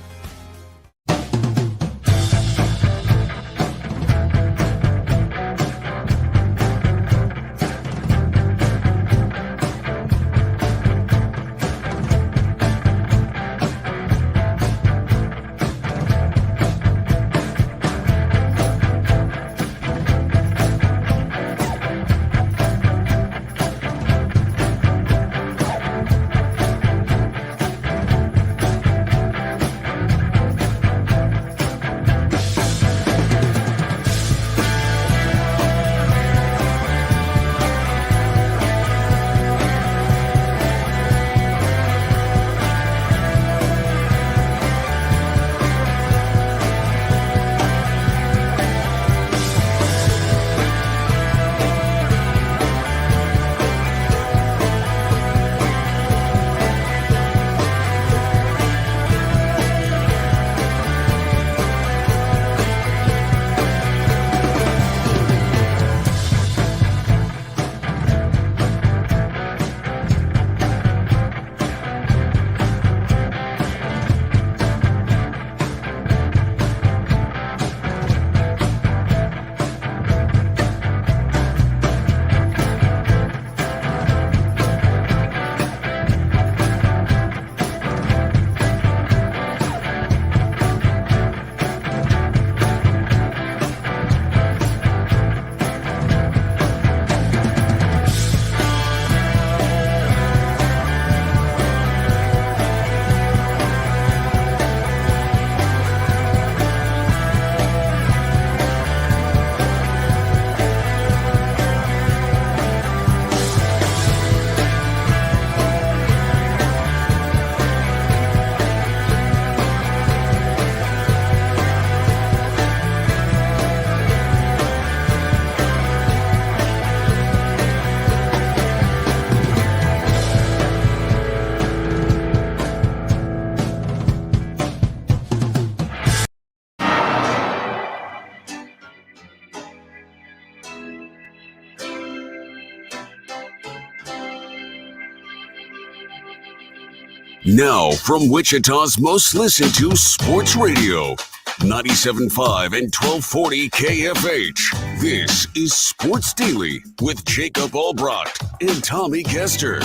Now, from Wichita's most listened to sports radio, 97.5 and 1240 KFH. This is Sports Daily with Jacob Albracht and Tommy Castor.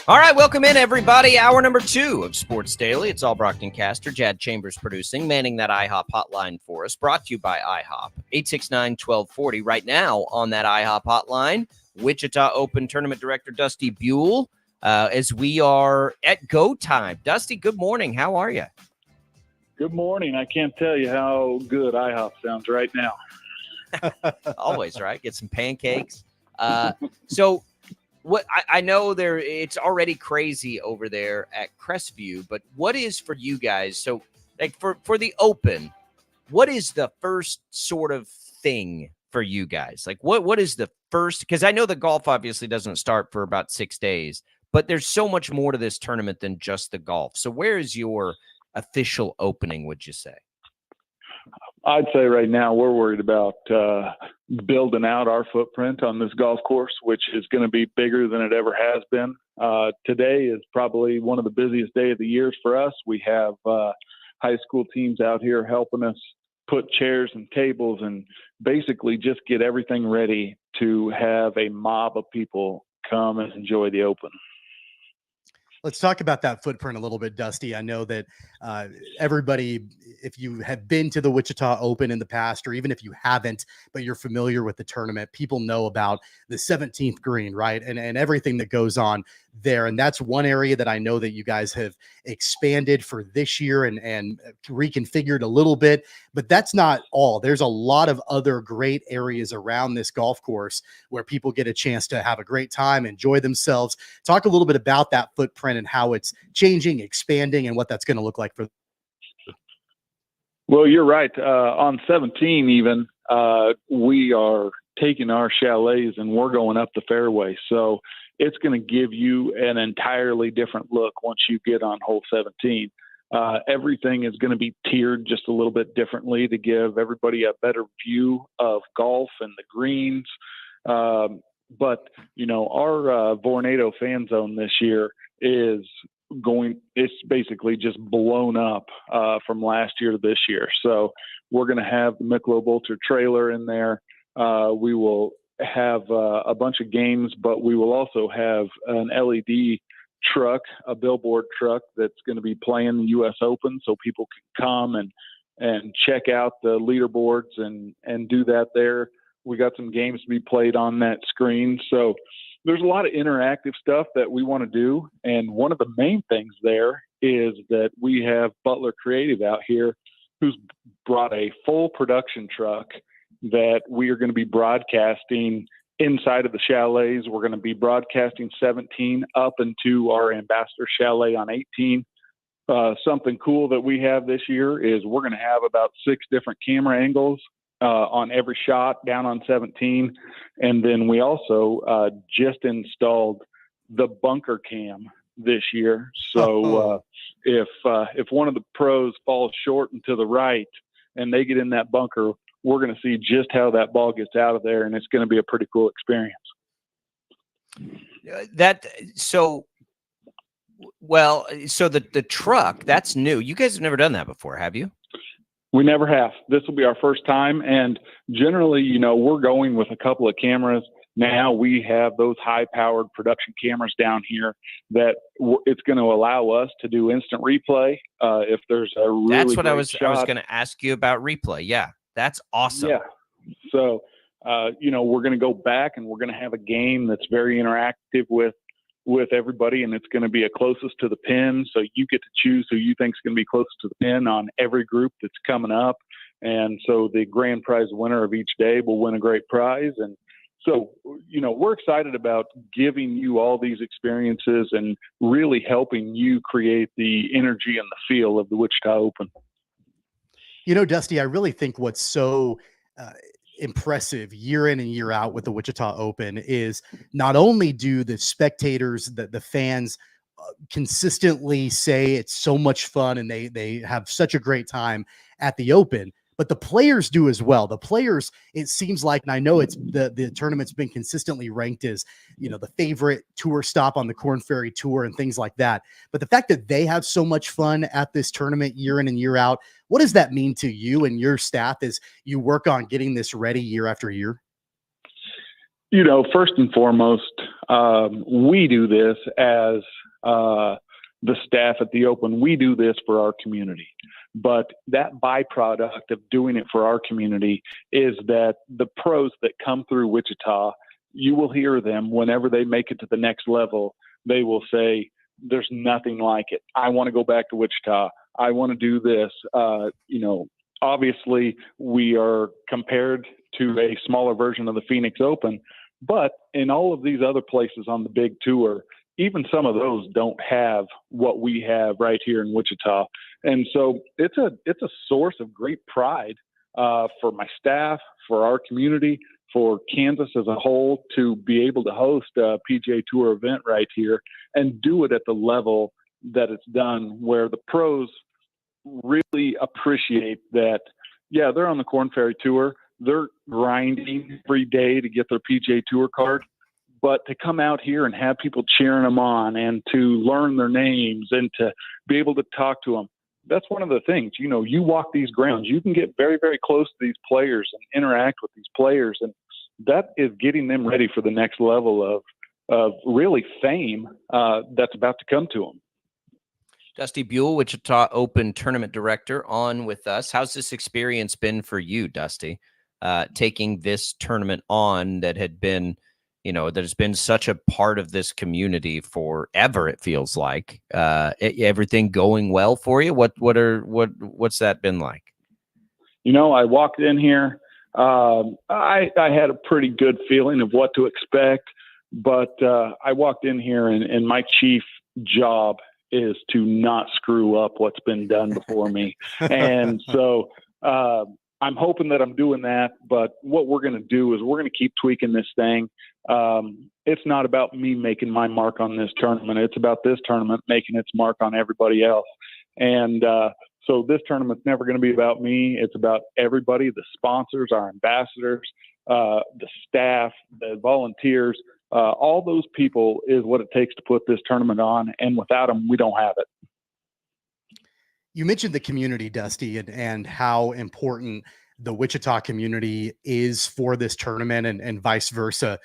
All right, welcome in, everybody. Hour number 2 of Sports Daily. It's Albracht and Castor. Jad Chambers producing, manning that IHOP hotline for us. Brought to you by IHOP. 869-1240. Right now on that IHOP hotline, Wichita Open Tournament Director Dusty Buell, as we are at go time. Dusty, good morning. How are you? Good morning. I can't tell you how good IHOP sounds right now. Always, right? Get some pancakes. So what I know it's already crazy over there at Crestview, but what is for you guys? So like for the Open, what is the first sort of thing for you guys? Like what is the first, because I know the golf obviously doesn't start for about 6 days, but there's so much more to this tournament than just the golf. So where is your official opening, would you say? I'd say right now we're worried about building out our footprint on this golf course, which is going to be bigger than it ever has been. Today is probably one of the busiest days of the year for us. We have high school teams out here helping us put chairs and tables and basically just get everything ready to have a mob of people come and enjoy the Open. Let's talk about that footprint a little bit, Dusty. I know that everybody, if you have been to the Wichita Open in the past, or even if you haven't, but you're familiar with the tournament, people know about the 17th green, right? And everything that goes on there. And that's one area that I know that you guys have expanded for this year and reconfigured a little bit, but that's not all. There's a lot of other great areas around this golf course where people get a chance to have a great time, enjoy themselves. Talk a little bit about that footprint and how it's changing, expanding, and what that's going to look like for. Well, you're right. On 17, even we are taking our chalets and we're going up the fairway. So it's going to give you an entirely different look once you get on hole 17. Everything is going to be tiered just a little bit differently to give everybody a better view of golf and the greens. But, our Vornado fan zone this year it's basically just blown up from last year to this year. So we're going to have the Michelob Ultra trailer in there. We will have a bunch of games, but we will also have an LED truck, a billboard truck that's going to be playing the U.S. Open, so people can come and check out the leaderboards and do that there. We got some games to be played on that screen. So there's a lot of interactive stuff that we want to do. And one of the main things there is that we have Butler Creative out here who's brought a full production truck that we are going to be broadcasting inside of the chalets. We're going to be broadcasting 17 up into our Ambassador Chalet on 18. Something cool that we have this year is we're going to have about 6 different camera angles on every shot down on 17. And then we also just installed the bunker cam this year. So if one of the pros falls short and to the right and they get in that bunker, we're going to see just how that ball gets out of there, and it's going to be a pretty cool experience. So the truck, that's new. You guys have never done that before, have you? We never have. This will be our first time. And generally, we're going with a couple of cameras. Now we have those high-powered production cameras down here that it's going to allow us to do instant replay. If there's a really that's what I was going to ask you about replay. Yeah, that's awesome. Yeah. So, we're going to go back and we're going to have a game that's very interactive with everybody, and it's going to be a closest to the pin. So you get to choose who you think is going to be closest to the pin on every group that's coming up. And so the grand prize winner of each day will win a great prize. And so, we're excited about giving you all these experiences and really helping you create the energy and the feel of the Wichita Open. Dusty, I really think what's so impressive year in and year out with the Wichita Open is not only do the spectators, the fans consistently say it's so much fun and they have such a great time at the Open, but the players do as well. The players, it seems like, and I know it's the tournament's been consistently ranked as, the favorite tour stop on the Korn Ferry Tour and things like that. But the fact that they have so much fun at this tournament year in and year out, what does that mean to you and your staff as you work on getting this ready year after year? First and foremost, we do this as the staff at the Open. We do this for our community. But that byproduct of doing it for our community is that the pros that come through Wichita, you will hear them whenever they make it to the next level. They will say, there's nothing like it. I want to go back to Wichita. I want to do this. Obviously we are compared to a smaller version of the Phoenix Open, but in all of these other places on the big tour, even some of those don't have what we have right here in Wichita. And so it's a source of great pride for my staff, for our community, for Kansas as a whole to be able to host a PGA Tour event right here and do it at the level that it's done, where the pros really appreciate that. Yeah, they're on the Korn Ferry Tour. They're grinding every day to get their PGA Tour card. But to come out here and have people cheering them on and to learn their names and to be able to talk to them, that's one of the things. You walk these grounds, you can get very, very close to these players and interact with these players. And that is getting them ready for the next level of really fame that's about to come to them. Dusty Buell, Wichita Open Tournament Director, on with us. How's this experience been for you, Dusty, taking this tournament on that had been, that has been such a part of this community forever, it feels like? Everything going well for you? What's that been like? I walked in here. I had a pretty good feeling of what to expect, but I walked in here and my chief job is to not screw up what's been done before me. And so I'm hoping that I'm doing that, but what we're going to do is we're going to keep tweaking this thing. It's not about me making my mark on this tournament. It's about this tournament making its mark on everybody else. And so this tournament's never going to be about me. It's about everybody, the sponsors, our ambassadors, the staff, the volunteers, all those people is what it takes to put this tournament on. And without them, we don't have it. You mentioned the community, Dusty, and how important the Wichita community is for this tournament and vice versa.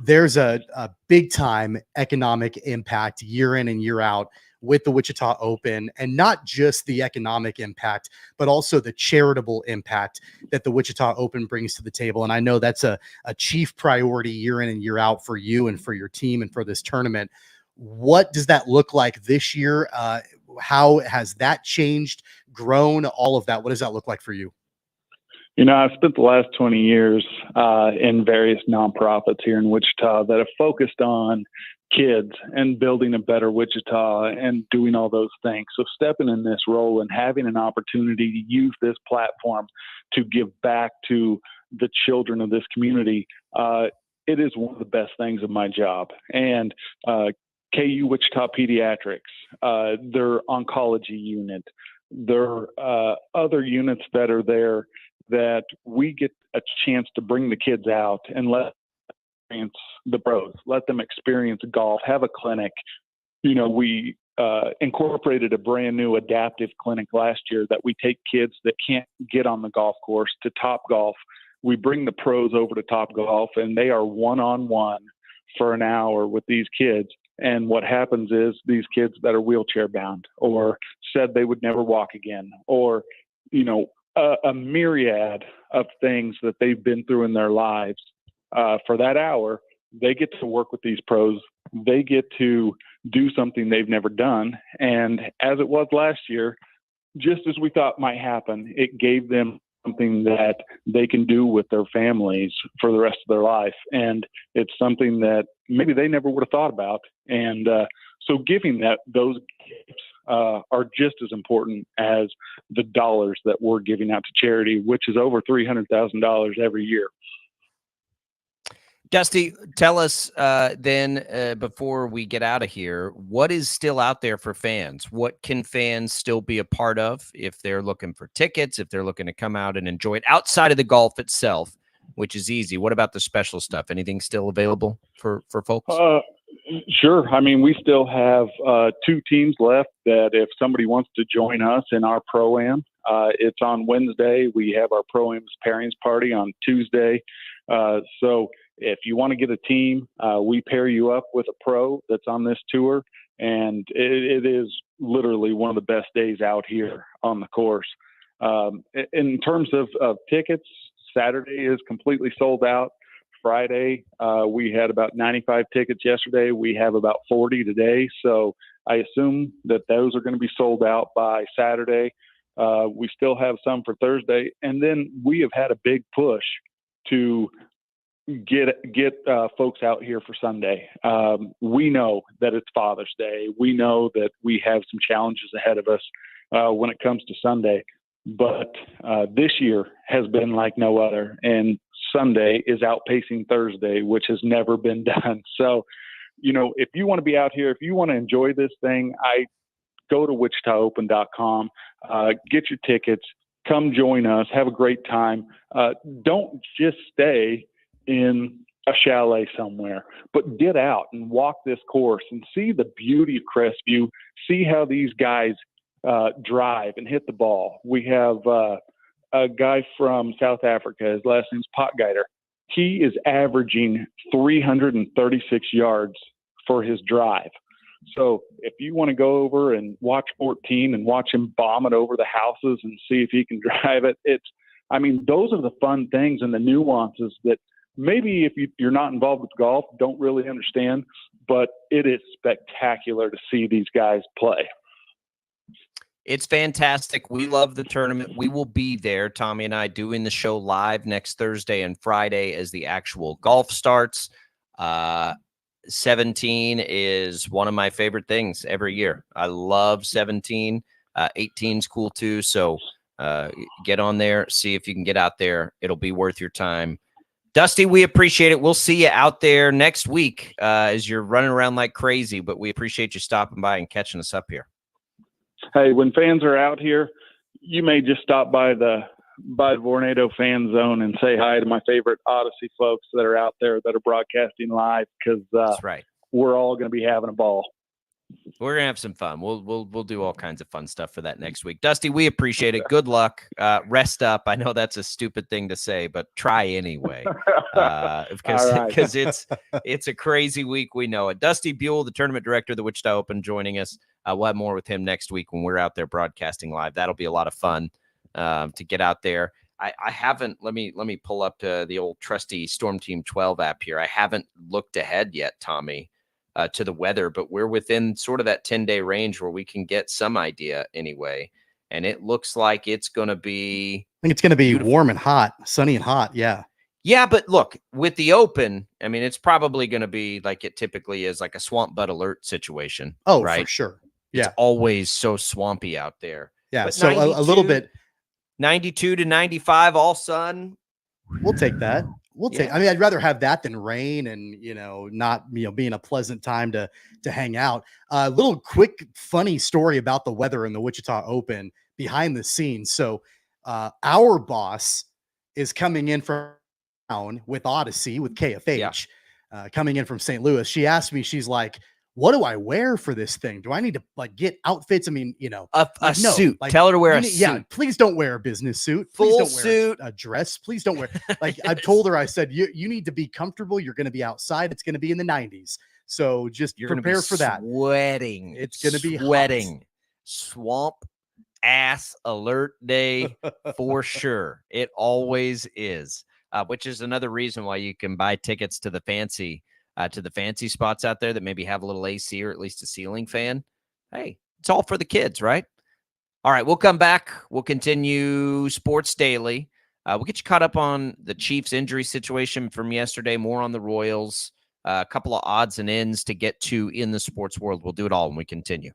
There's a big time economic impact year in and year out with the Wichita Open, and not just the economic impact, but also the charitable impact that the Wichita Open brings to the table. And I know that's a chief priority year in and year out for you and for your team and for this tournament. What does that look like this year? How has that changed, grown, all of that? What does that look like for you? I've spent the last 20 years in various nonprofits here in Wichita that have focused on kids and building a better Wichita and doing all those things. So stepping in this role and having an opportunity to use this platform to give back to the children of this community, it is one of the best things of my job. And KU Wichita Pediatrics, their oncology unit, their other units that are there, that we get a chance to bring the kids out and let experience the pros, let them experience golf, have a clinic. We incorporated a brand new adaptive clinic last year that we take kids that can't get on the golf course to Top Golf. We bring the pros over to Top Golf, and they are one-on-one for an hour with these kids. And what happens is these kids that are wheelchair bound or said they would never walk again, or, a myriad of things that they've been through in their lives, for that hour, they get to work with these pros. They get to do something they've never done. And as it was last year, just as we thought might happen, it gave them something that they can do with their families for the rest of their life. And it's something that maybe they never would have thought about. And so giving those gifts are just as important as the dollars that we're giving out to charity, which is over $300,000 every year. Dusty, tell us then, before we get out of here, what is still out there for fans? What can fans still be a part of if they're looking for tickets, if they're looking to come out and enjoy it outside of the golf itself, which is easy? What about the special stuff? Anything still available for folks? Sure. I mean, we still have 2 teams left that if somebody wants to join us in our Pro-Am, it's on Wednesday. We have our Pro-Am's pairings party on Tuesday. So if you want to get a team, we pair you up with a pro that's on this tour, and it is literally one of the best days out here on the course. In terms of tickets, Saturday is completely sold out. Friday, we had about 95 tickets yesterday. We have about 40 today. So I assume that those are going to be sold out by Saturday. We still have some for Thursday. And then we have had a big push to get folks out here for Sunday. We know that it's Father's Day. We know that we have some challenges ahead of us when it comes to Sunday. But this year has been like no other. And Sunday is outpacing Thursday, which has never been done. So, if you want to be out here, if you want to enjoy this thing, go to wichitaopen.com, get your tickets, come join us, have a great time. Don't just stay in a chalet somewhere, but get out and walk this course and see the beauty of Crestview, see how these guys drive and hit the ball. We have a guy from South Africa. His last name's Potgeider. He is averaging 336 yards for his drive. So if you want to go over and watch 14 and watch him bomb it over the houses and see if he can drive it, those are the fun things and the nuances that maybe if you're not involved with golf, don't really understand, but it is spectacular to see these guys play. It's fantastic. We love the tournament. We will be there, Tommy and I, doing the show live next Thursday and Friday as the actual golf starts. 17 is one of my favorite things every year. I love 17. 18's cool too. So get on there, see if you can get out there. It'll be worth your time. Dusty, we appreciate it. We'll see you out there next week as you're running around like crazy, but we appreciate you stopping by and catching us up here. Hey, when fans are out here, you may just stop by the by the Vornado fan zone and say hi to my favorite Odyssey folks that are out there that are broadcasting live, because That's right. we're all going to be having a ball. We're gonna have some fun. We'll do all kinds of fun stuff for that next week. Dusty, we appreciate it. Good luck. Rest up. I know that's a stupid thing to say, but try anyway. Because it's a crazy week. We know it. Dusty Buell, the tournament director of the Wichita Open, joining us. We'll have more with him next week when we're out there broadcasting live. That'll be a lot of fun to get out there. I haven't. Let me pull up the old trusty Storm Team 12 app here. I haven't looked ahead yet, Tommy, to the weather, but we're within sort of that 10-day range where we can get some idea anyway. And it looks like it's going to be. I think it's going to be beautiful. Warm and hot, sunny and hot. Yeah. Yeah, but look, with the Open, I mean, it's probably going to be like it typically is, like a swamp butt alert situation. Oh, right? For sure. Yeah. It's always so swampy out there. Yeah. But So a little bit. 92 to 95, all sun. We'll take that. I mean, I'd rather have that than rain and, not, being a pleasant time to hang out. A little quick, funny story about the weather in the Wichita Open behind the scenes. So our boss is coming in from town with Odyssey, with KFH, coming in from St. Louis. She asked me, she's like, what do I wear for this thing? Do I need to get outfits? I mean, a suit. Tell her to wear a suit. Yeah, please don't wear a business suit. Please don't wear a dress. Please don't wear. I've told her, I said, you need to be comfortable. You're going to be outside. It's going to be in the 90s. So just prepare for that. Sweating. It's going to be sweating. Hot. Swamp ass alert day for sure. It always is. Which is another reason why you can buy tickets to the fancy spots out there that maybe have a little AC or at least a ceiling fan. Hey, it's all for the kids, right? All right, we'll come back. We'll continue Sports Daily. We'll get you caught up on the Chiefs injury situation from yesterday, more on the Royals, a couple of odds and ends to get to in the sports world. We'll do it all when we continue.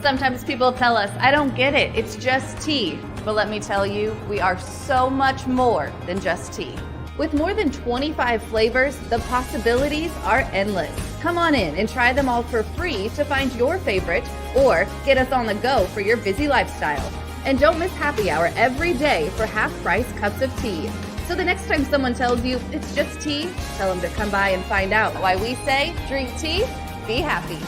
Sometimes people tell us, I don't get it, it's just tea. But let me tell you, we are so much more than just tea. With more than 25 flavors, the possibilities are endless. Come on in and try them all for free to find your favorite or get us on the go for your busy lifestyle. And don't miss happy hour every day for half-price cups of tea. So the next time someone tells you it's just tea, tell them to come by and find out why we say drink tea, be happy.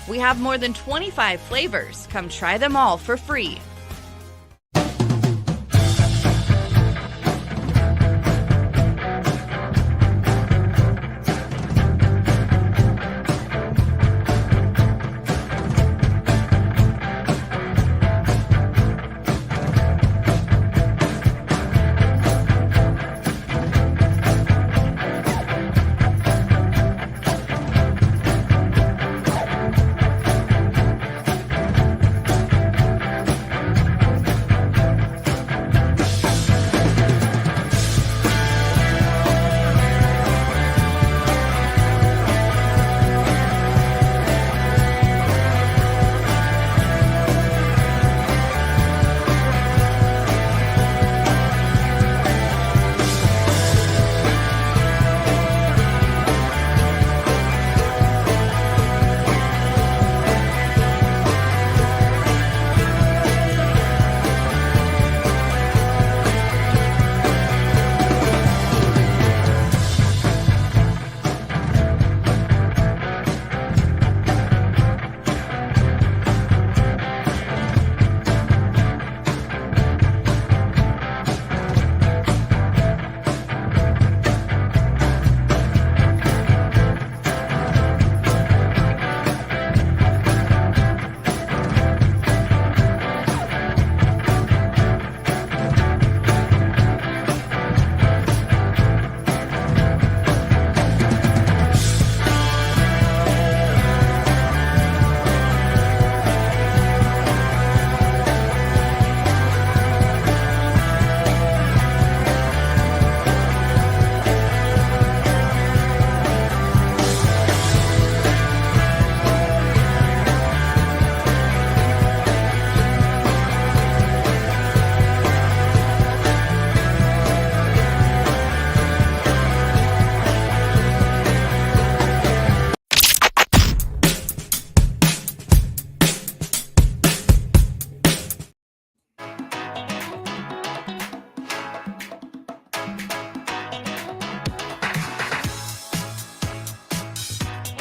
We have more than 25 flavors. Come try them all for free.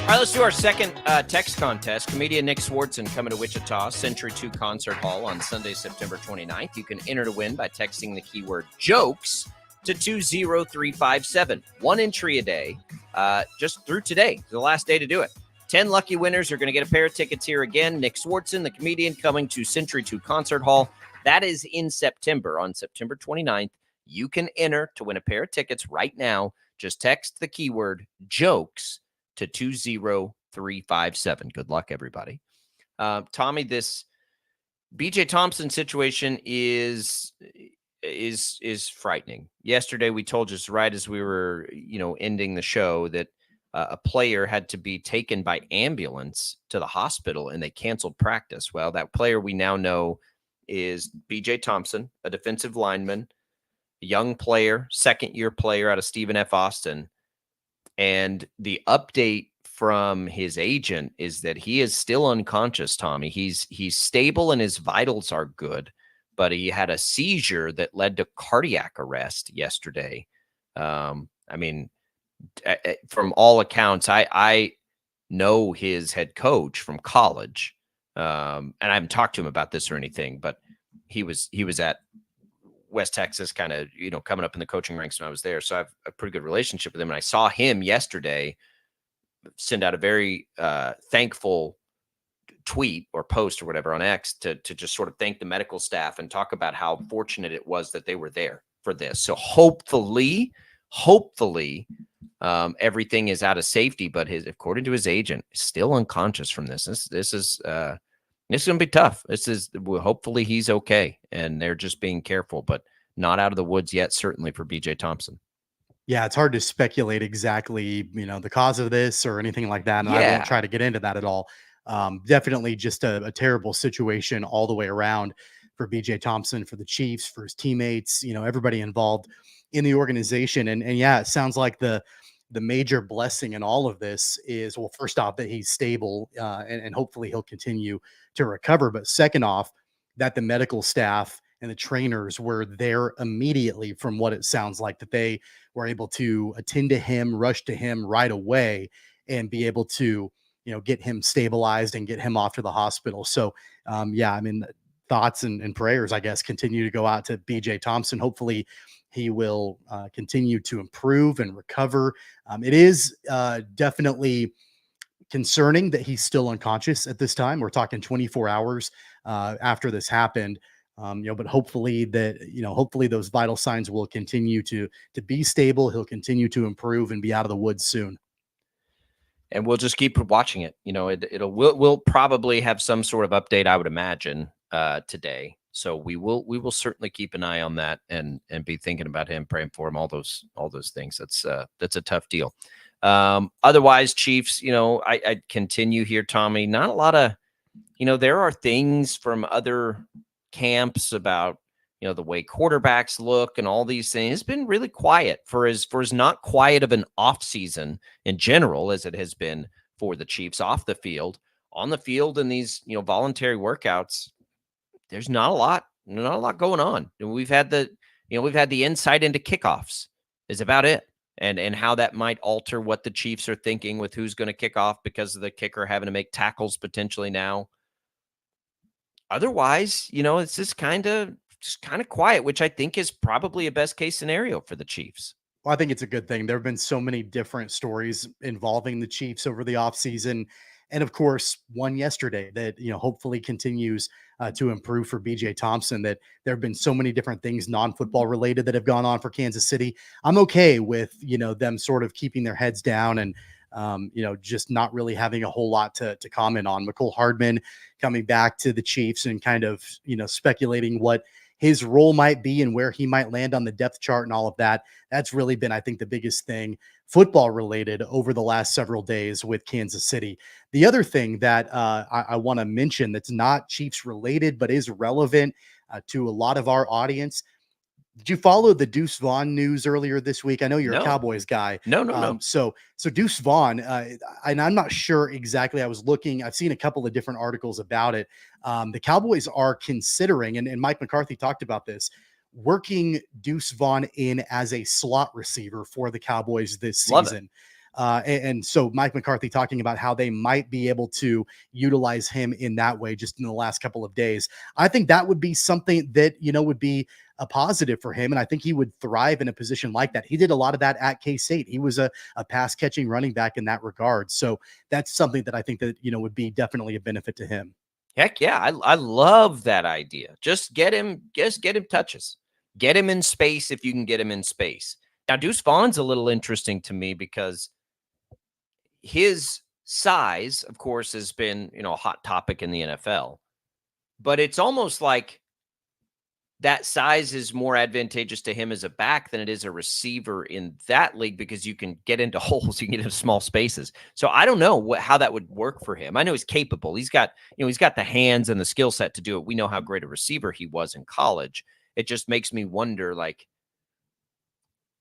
All right, let's do our second text contest. Comedian Nick Swartzen coming to Wichita, Century 2 Concert Hall on Sunday, September 29th. You can enter to win by texting the keyword jokes to 20357. One entry a day, just through today, the last day to do it. 10 lucky winners are going to get a pair of tickets here again. Nick Swartzen, the comedian, coming to Century 2 Concert Hall. That is in September, on September 29th. You can enter to win a pair of tickets right now. Just text the keyword jokes to 20357. Good luck, everybody. Tommy, this BJ Thompson situation is frightening. Yesterday, we told you, right as we were, ending the show, that a player had to be taken by ambulance to the hospital, and they canceled practice. Well, that player we now know is BJ Thompson, a defensive lineman, a young player, second-year player out of Stephen F. Austin. And the update from his agent is that he is still unconscious, Tommy. He's stable and his vitals are good, but he had a seizure that led to cardiac arrest yesterday. From all accounts, I know his head coach from college, and I haven't talked to him about this or anything, but he was at West Texas, kind of, coming up in the coaching ranks when I was there. So I have a pretty good relationship with him. And I saw him yesterday send out a very thankful tweet or post or whatever on X to just sort of thank the medical staff and talk about how fortunate it was that they were there for this. So hopefully everything is out of safety, but according to his agent, is still unconscious from this. This is going to be tough. Hopefully he's okay, and they're just being careful, but not out of the woods yet, certainly for BJ Thompson. Yeah, it's hard to speculate exactly, the cause of this or anything like that. And I won't try to get into that at all. Definitely just a terrible situation all the way around for BJ Thompson, for the Chiefs, for his teammates, everybody involved in the organization. And yeah, it sounds like the major blessing in all of this is, well, first off, that he's stable and hopefully he'll continue to recover. But second off, that the medical staff and the trainers were there immediately, from what it sounds like, that they were able to attend to him, rush to him right away, and be able to get him stabilized and get him off to the hospital. So, yeah, I mean, thoughts and prayers, I guess, continue to go out to BJ Thompson. Hopefully he will continue to improve and recover. It is definitely concerning that he's still unconscious at this time. We're talking 24 hours after this happened. But hopefully hopefully those vital signs will continue to be stable. He'll continue to improve and be out of the woods soon. And we'll just keep watching it. We'll probably have some sort of update, I would imagine, today. So we will certainly keep an eye on that and be thinking about him, praying for him, all those things. That's a tough deal. Otherwise, Chiefs, I continue here, Tommy. Not a lot of, there are things from other camps about, the way quarterbacks look and all these things. It's been really quiet for as not quiet of an off season in general as it has been for the Chiefs off the field. On the field in these, voluntary workouts, there's not a lot going on. And we've had the insight into kickoffs is about it. And how that might alter what the Chiefs are thinking with who's going to kick off because of the kicker having to make tackles potentially now. Otherwise, it's just kind of quiet, which I think is probably a best case scenario for the Chiefs. Well, I think it's a good thing. There have been so many different stories involving the Chiefs over the offseason. And of course, one yesterday that, hopefully continues to improve for BJ Thompson, that there have been so many different things non-football related that have gone on for Kansas City. I'm okay with, them sort of keeping their heads down and, just not really having a whole lot to comment on. Mecole Hardman coming back to the Chiefs and kind of, speculating what his role might be and where he might land on the depth chart and all of that. That's really been, I think, the biggest thing football related over the last several days with Kansas City. The other thing that I want to mention that's not Chiefs related, but is relevant to a lot of our audience. Did you follow the Deuce Vaughn news earlier this week? I know you're a Cowboys guy. No. So Deuce Vaughn, and I'm not sure exactly. I've seen a couple of different articles about it. The Cowboys are considering, and Mike McCarthy talked about this, working Deuce Vaughn in as a slot receiver for the Cowboys this season. And so Mike McCarthy talking about how they might be able to utilize him in that way just in the last couple of days. I think that would be something that, would be a positive for him. And I think he would thrive in a position like that. He did a lot of that at K-State. He was a pass catching running back in that regard. So that's something that I think that, would be definitely a benefit to him. Heck yeah. I love that idea. Just get him touches, get him in space. If you can get him in space. Now, Deuce Vaughn's a little interesting to me because his size, of course, has been, a hot topic in the NFL, but it's almost like that size is more advantageous to him as a back than it is a receiver in that league because you can get into holes, you can get into small spaces. So I don't know how that would work for him. I know he's capable. He's got the hands and the skill set to do it. We know how great a receiver he was in college. It just makes me wonder, like,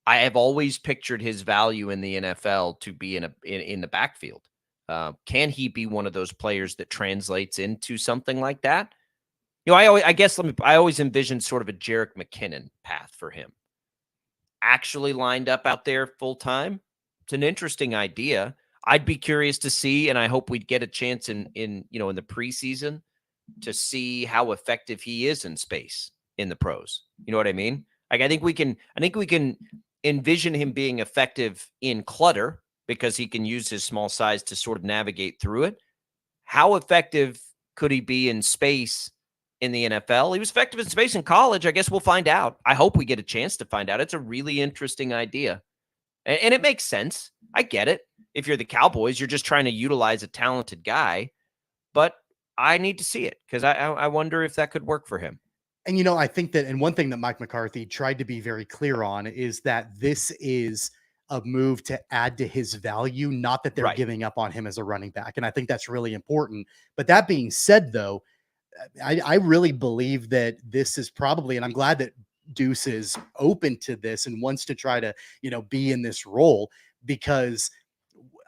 I have always pictured his value in the NFL to be in the backfield. Can he be one of those players that translates into something like that? I always envisioned sort of a Jerick McKinnon path for him. Actually lined up out there full time. It's an interesting idea. I'd be curious to see, and I hope we'd get a chance in the preseason to see how effective he is in space in the pros. You know what I mean? Like, I think we can envision him being effective in clutter because he can use his small size to sort of navigate through it. How effective could he be in space in the NFL? He was effective in space in college. I guess we'll find out. I hope we get a chance to find out. It's a really interesting idea. And it makes sense. I get it. If you're the Cowboys, you're just trying to utilize a talented guy. But I need to see it because I wonder if that could work for him. And, I think that, and one thing that Mike McCarthy tried to be very clear on is that this is a move to add to his value, not that they're giving up on him as a running back. And I think that's really important. But that being said, though, I really believe that this is probably, and I'm glad that Deuce is open to this and wants to try to, be in this role, because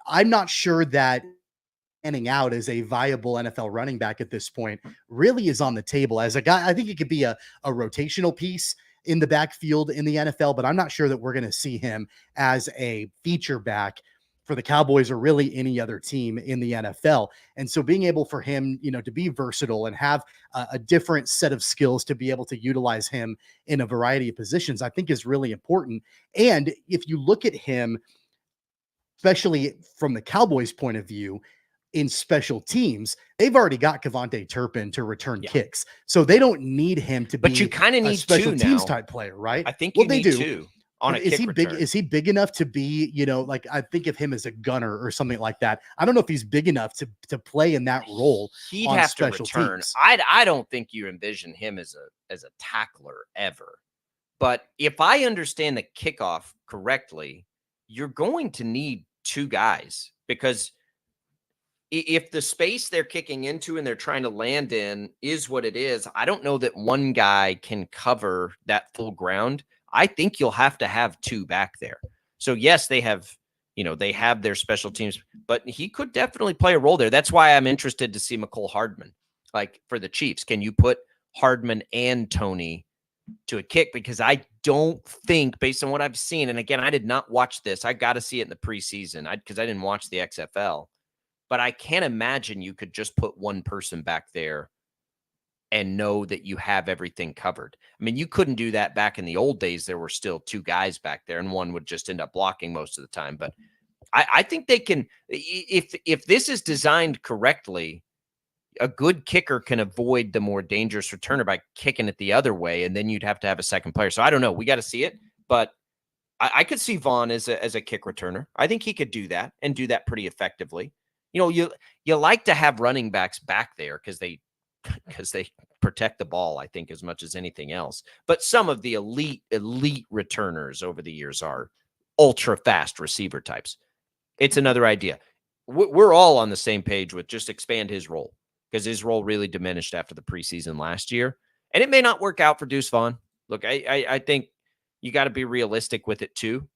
I'm not sure that panning out as a viable NFL running back at this point really is on the table as a guy. I think it could be a rotational piece in the backfield in the NFL, but I'm not sure that we're going to see him as a feature back for the Cowboys or really any other team in the NFL. And so being able for him, to be versatile and have a different set of skills to be able to utilize him in a variety of positions, I think is really important. And if you look at him, especially from the Cowboys' point of view, in special teams, they've already got Kevontae Turpin to return kicks. So they don't need him to be but you kind of need special two teams now. type player, right? I think well, you they need do. two on a Is kick he return. big? Is he big enough to be, like I think of him as a gunner or something like that. I don't know if he's big enough to play in that role. He'd on have to special return. teams. I don't think you envision him as a tackler ever. But if I understand the kickoff correctly, you're going to need two guys, because if the space they're kicking into and they're trying to land in is what it is, I don't know that one guy can cover that full ground. I think you'll have to have two back there. So yes, they have their special teams, but he could definitely play a role there. That's why I'm interested to see McCole Hardman, like for the Chiefs. Can you put Hardman and Tony to a kick? Because I don't think, based on what I've seen, and again, I did not watch this. I got to see it in the preseason because I didn't watch the XFL. But I can't imagine you could just put one person back there and know that you have everything covered. I mean, you couldn't do that back in the old days. There were still two guys back there, and one would just end up blocking most of the time. But I think they can, if this is designed correctly, a good kicker can avoid the more dangerous returner by kicking it the other way, and then you'd have to have a second player. So I don't know. We got to see it, but I could see Vaughn as a kick returner. I think he could do that and do that pretty effectively. You like to have running backs back there because they protect the ball, I think, as much as anything else. But some of the elite returners over the years are ultra fast receiver types. It's another idea. We're all on the same page with just expand his role, because his role really diminished after the preseason last year. And it may not work out for Deuce Vaughn. Look, I think you got to be realistic with it too.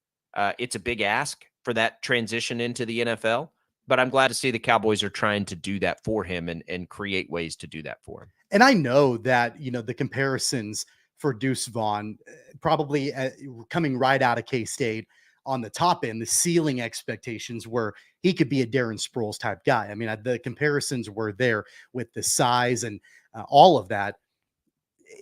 It's a big ask for that transition into the NFL. But I'm glad to see the Cowboys are trying to do that for him and create ways to do that for him. And I know that, the comparisons for Deuce Vaughn, probably coming right out of K-State on the top end, the ceiling expectations were he could be a Darren Sproles type guy. I mean, the comparisons were there with the size and all of that.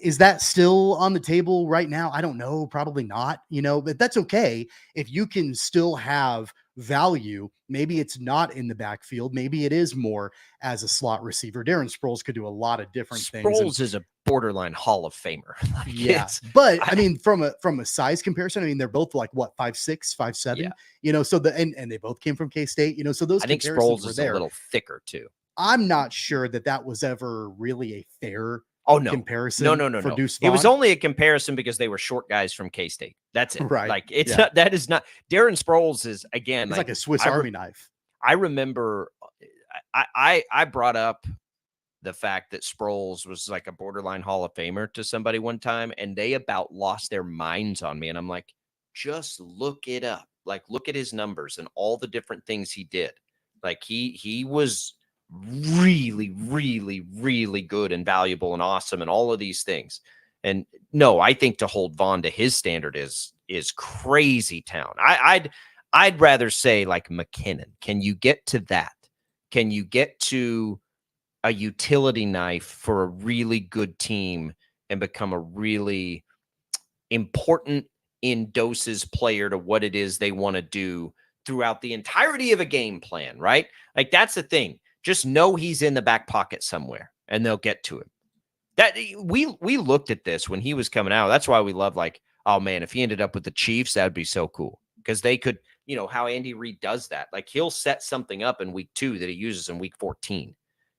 Is that still on the table right now? I don't know. Probably not, but that's okay. If you can still have value, maybe it's not in the backfield. Maybe it is more as a slot receiver. Darren Sproles could do a lot of different things. Sproles is a borderline Hall of Famer. But I mean, from a size comparison, I mean, they're both like what, 5'6", 5'7", so and they both came from K-State, so those I think comparisons Sproles were is there. a little thicker too. I'm not sure that was ever really a fair comparison. No. For Deuce Vaughn. It was only a comparison because they were short guys from K-State. That's it. Right. Like it's not, that is not Darren Sproles is again like a Swiss Army knife. I remember I brought up the fact that Sproles was like a borderline Hall of Famer to somebody one time, and they about lost their minds on me. And I'm like, just look it up. Like, look at his numbers and all the different things he did. Like he was really, really, really good and valuable and awesome and all of these things. And no, I think to hold Vaughn to his standard is crazy town. I'd rather say like McKinnon. Can you get to that? Can you get to a utility knife for a really good team and become a really important in doses player to what it is they want to do throughout the entirety of a game plan, right? Like that's the thing. Just know he's in the back pocket somewhere and they'll get to him. That we looked at this when he was coming out. That's why we love, like, oh man, if he ended up with the Chiefs, that'd be so cool. Because they could, how Andy Reid does that. Like he'll set something up in week 2 that he uses in week 14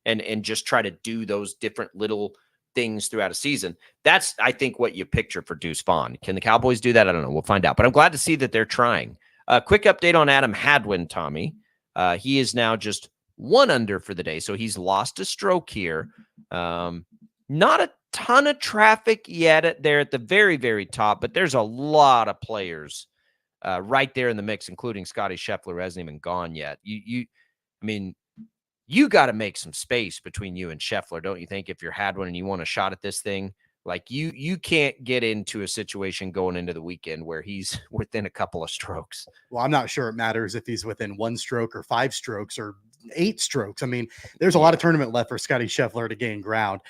and just try to do those different little things throughout a season. That's, I think, what you picture for Deuce Vaughn. Can the Cowboys do that? I don't know. We'll find out. But I'm glad to see that they're trying. Quick update on Adam Hadwin, Tommy. He is now just 1 under for the day. So he's lost a stroke here. Not a ton of traffic yet there at the very, very top, but there's a lot of players right there in the mix, including Scotty Scheffler, who hasn't even gone yet. You got to make some space between you and Scheffler, don't you think? If you're Hadwin and you want a shot at this thing Like you can't get into a situation going into the weekend where he's within a couple of strokes. Well, I'm not sure it matters if he's within 1 stroke or 5 strokes or 8 strokes. I mean, there's a lot of tournament left for Scotty Scheffler to gain ground.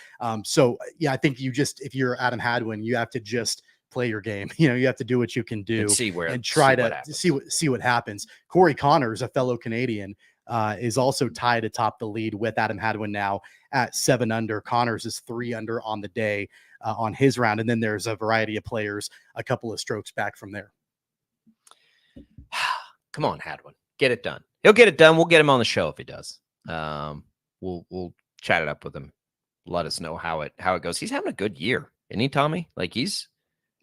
So yeah, I think if you're Adam Hadwin, you have to just play your game. You have to do what you can do and try to see what happens. Corey Connors, a fellow Canadian, is also tied atop the lead with Adam Hadwin now at 7 under. Connors is 3 under on the day on his round. And then there's a variety of players, a couple of strokes back from there. Come on, Hadwin, get it done. He'll get it done. We'll get him on the show if he does. We'll chat it up with him. Let us know how it goes. He's having a good year, isn't he, Tommy? Like he is.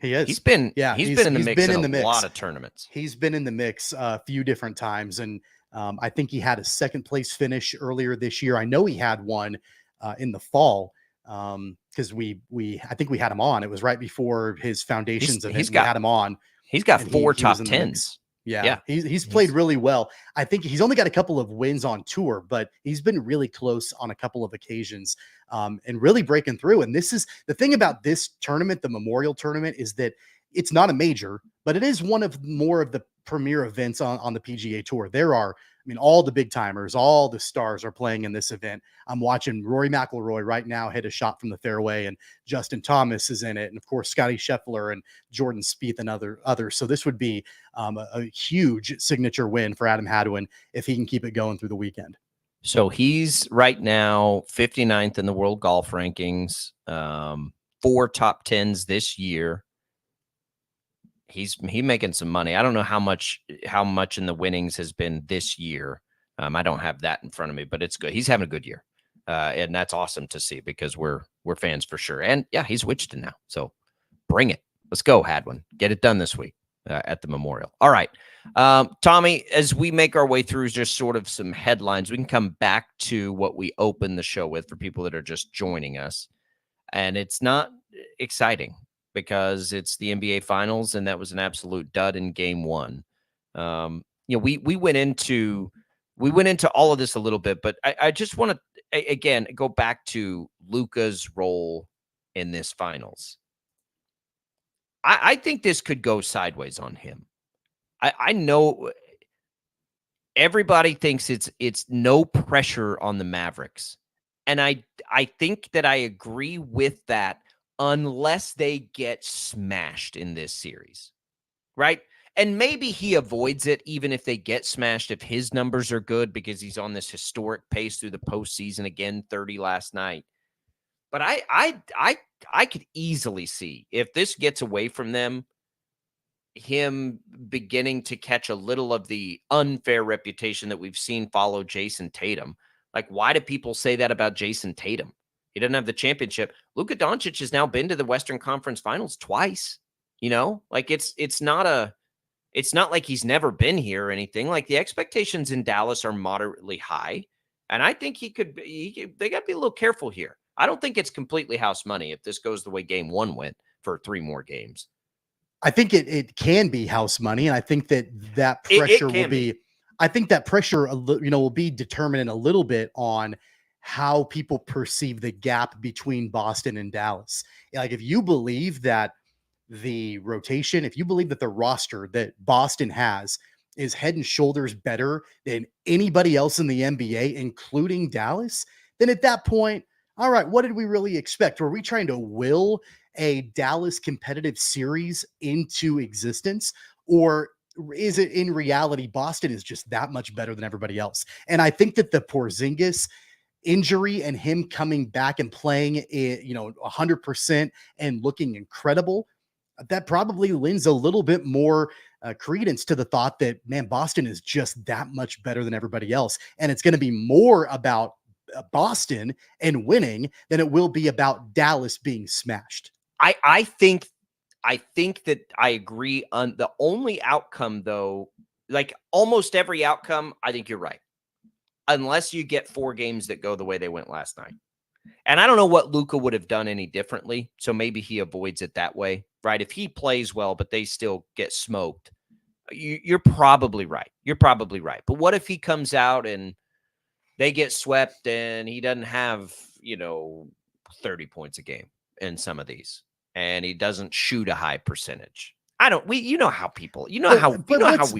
He's been in the mix in a lot of tournaments. He's been in the mix a few different times, and I think he had a 2nd place finish earlier this year. I know he had one in the fall because I think we had him on. It was right before his foundations event. We had him on. He's got 4 top 10s. Yeah. He's played really well. I think he's only got a couple of wins on tour, but he's been really close on a couple of occasions and really breaking through. And this is the thing about this tournament, the Memorial Tournament, is that it's not a major, but it is one of more of the premier events on the PGA Tour. All the big timers, all the stars are playing in this event. I'm watching Rory McIlroy right now hit a shot from the fairway, and Justin Thomas is in it. And of course, Scotty Scheffler and Jordan Spieth and others. So this would be a huge signature win for Adam Hadwin if he can keep it going through the weekend. So he's right now 59th in the world golf rankings, 4 top 10s this year. He's making some money. I don't know how much in the winnings has been this year. I don't have that in front of me, but it's good. He's having a good year, and that's awesome to see because we're fans for sure. And yeah, he's Wichita now, so bring it. Let's go, Hadwin. Get it done this week at the Memorial. All right, Tommy. As we make our way through just sort of some headlines, we can come back to what we opened the show with for people that are just joining us, and it's not exciting, because it's the NBA Finals, and that was an absolute dud in Game 1. We went into all of this a little bit, but I just want to again go back to Luka's role in this Finals. I think this could go sideways on him. I know everybody thinks it's no pressure on the Mavericks, and I think that I agree with that. Unless they get smashed in this series, right? And maybe he avoids it even if they get smashed, if his numbers are good, because he's on this historic pace through the postseason, again, 30 last night. But I could easily see, if this gets away from them, him beginning to catch a little of the unfair reputation that we've seen follow Jason Tatum. Like, why do people say that about Jason Tatum? He doesn't have the championship. Luka Doncic has now been to the Western Conference Finals twice. Like it's not like he's never been here or anything. Like, the expectations in Dallas are moderately high, and I think they got to be a little careful here. I don't think it's completely house money if this goes the way Game 1 went for 3 more games. I think it can be house money, and I think that pressure will be. I think that pressure, will be determined a little bit on how people perceive the gap between Boston and Dallas. Like, if you believe that the rotation, if you believe that the roster that Boston has is head and shoulders better than anybody else in the NBA, including Dallas, then at that point, all right, what did we really expect? Were we trying to will a Dallas competitive series into existence? Or is it in reality, Boston is just that much better than everybody else? And I think that the Porzingis injury and him coming back and playing it, 100% and looking incredible, that probably lends a little bit more credence to the thought that, man, Boston is just that much better than everybody else. And it's going to be more about Boston and winning than it will be about Dallas being smashed. I think that I agree on the only outcome, though. Like, almost every outcome, I think you're right. Unless you get 4 games that go the way they went last night. And I don't know what Luka would have done any differently. So maybe he avoids it that way, right? If he plays well, but they still get smoked, you're probably right. But what if he comes out and they get swept and he doesn't have, 30 points a game? in some of these, and he doesn't shoot a high percentage. You know how we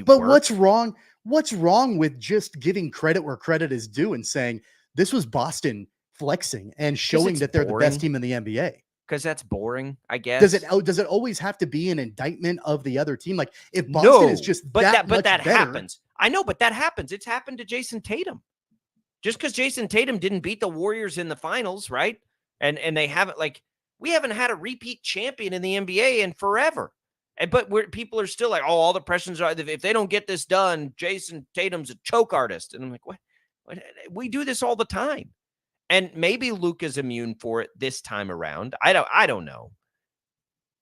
But work. what's wrong? What's wrong with just giving credit where credit is due and saying this was Boston flexing and showing that they're the best team in the NBA? Because that's boring, I guess. Does it always have to be an indictment of the other team? Like if Boston is just that better, happens. I know, but that happens. It's happened to Jason Tatum. Just because Jason Tatum didn't beat the Warriors in the finals, right? And they haven't, like, we haven't had a repeat champion in the NBA in forever. But people are still like, oh, all the pressures are, if they don't get this done, Jason Tatum's a choke artist. And I'm like, what? We do this all the time. And maybe Luka's immune for it this time around. I don't know.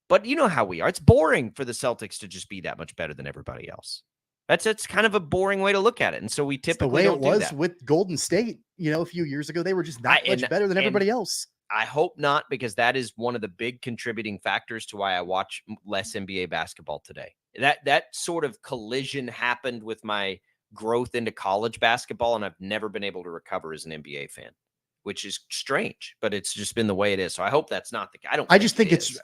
But you know how we are. It's boring for the Celtics to just be that much better than everybody else. That's kind of a boring way to look at it. And so we typically don't do that. The way it was with Golden State, a few years ago, they were just that much better than everybody else. I hope not, because that is one of the big contributing factors to why I watch less NBA basketball today. That sort of collision happened with my growth into college basketball, and I've never been able to recover as an NBA fan, which is strange, but it's just been the way it is. So I hope that's not the case. I just think it's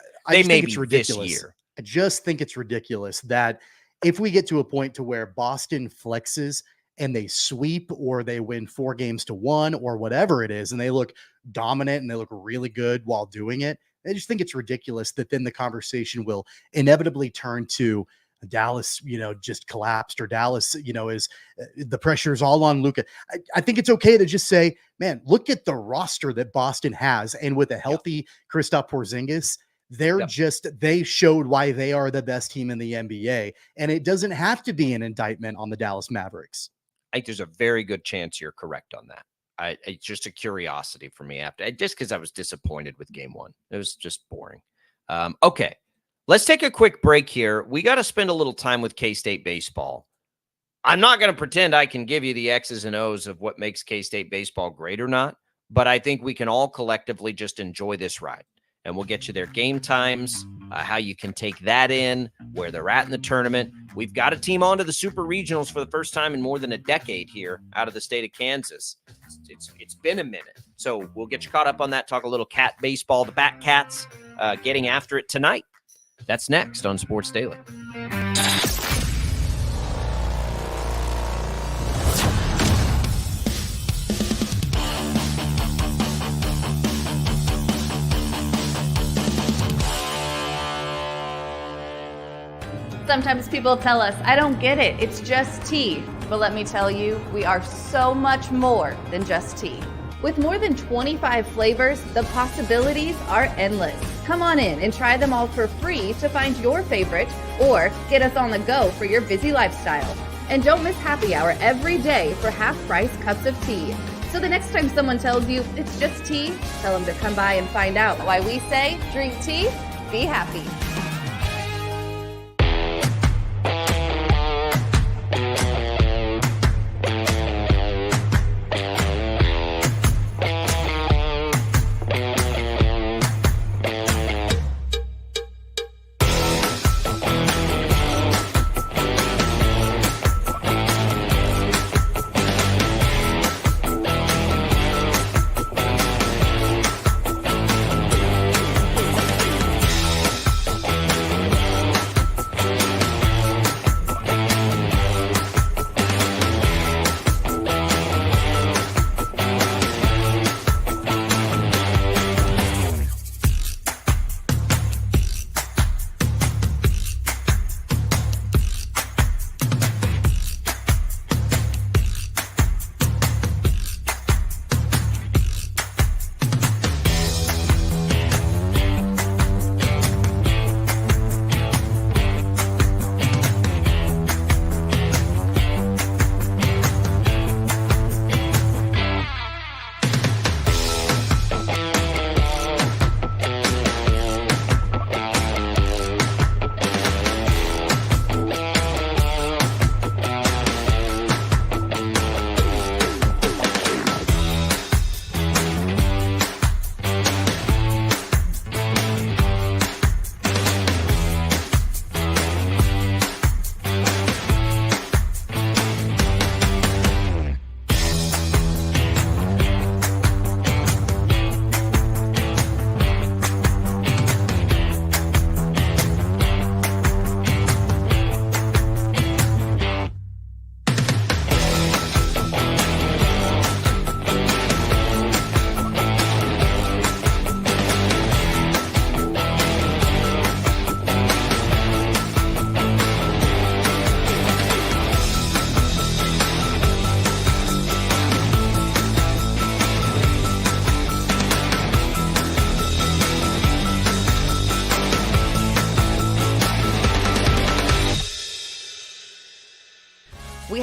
ridiculous. This year. I just think it's ridiculous that if we get to a point to where Boston flexes and they sweep or they win 4-1 or whatever it is, and they look dominant and they look really good while doing it, I just think it's ridiculous that then the conversation will inevitably turn to Dallas, just collapsed, or Dallas, is the pressure is all on Luka. I think it's okay to just say, man, look at the roster that Boston has. And with a healthy Kristaps Porzingis, they showed why they are the best team in the NBA. And it doesn't have to be an indictment on the Dallas Mavericks. I think there's a very good chance you're correct on that. It's just a curiosity for me just because I was disappointed with game one. It was just boring. Okay. Let's take a quick break here. We got to spend a little time with K-State baseball. I'm not going to pretend I can give you the X's and O's of what makes K-State baseball great or not, but I think we can all collectively just enjoy this ride. And we'll get you their game times, how you can take that in, where they're at in the tournament. We've got a team onto the Super Regionals for the first time in more than a decade here out of the state of Kansas. It's been a minute. So we'll get you caught up on that, talk a little cat baseball, the Bat Cats getting after it tonight. That's next on Sports Daily. Sometimes people tell us, I don't get it, it's just tea. But let me tell you, we are so much more than just tea. With more than 25 flavors, the possibilities are endless. Come on in and try them all for free to find your favorite, or get us on the go for your busy lifestyle. And don't miss happy hour every day for half-price cups of tea. So the next time someone tells you it's just tea, tell them to come by and find out why we say, drink tea, be happy.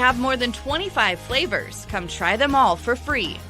have more than 25 flavors. Come try them all for free.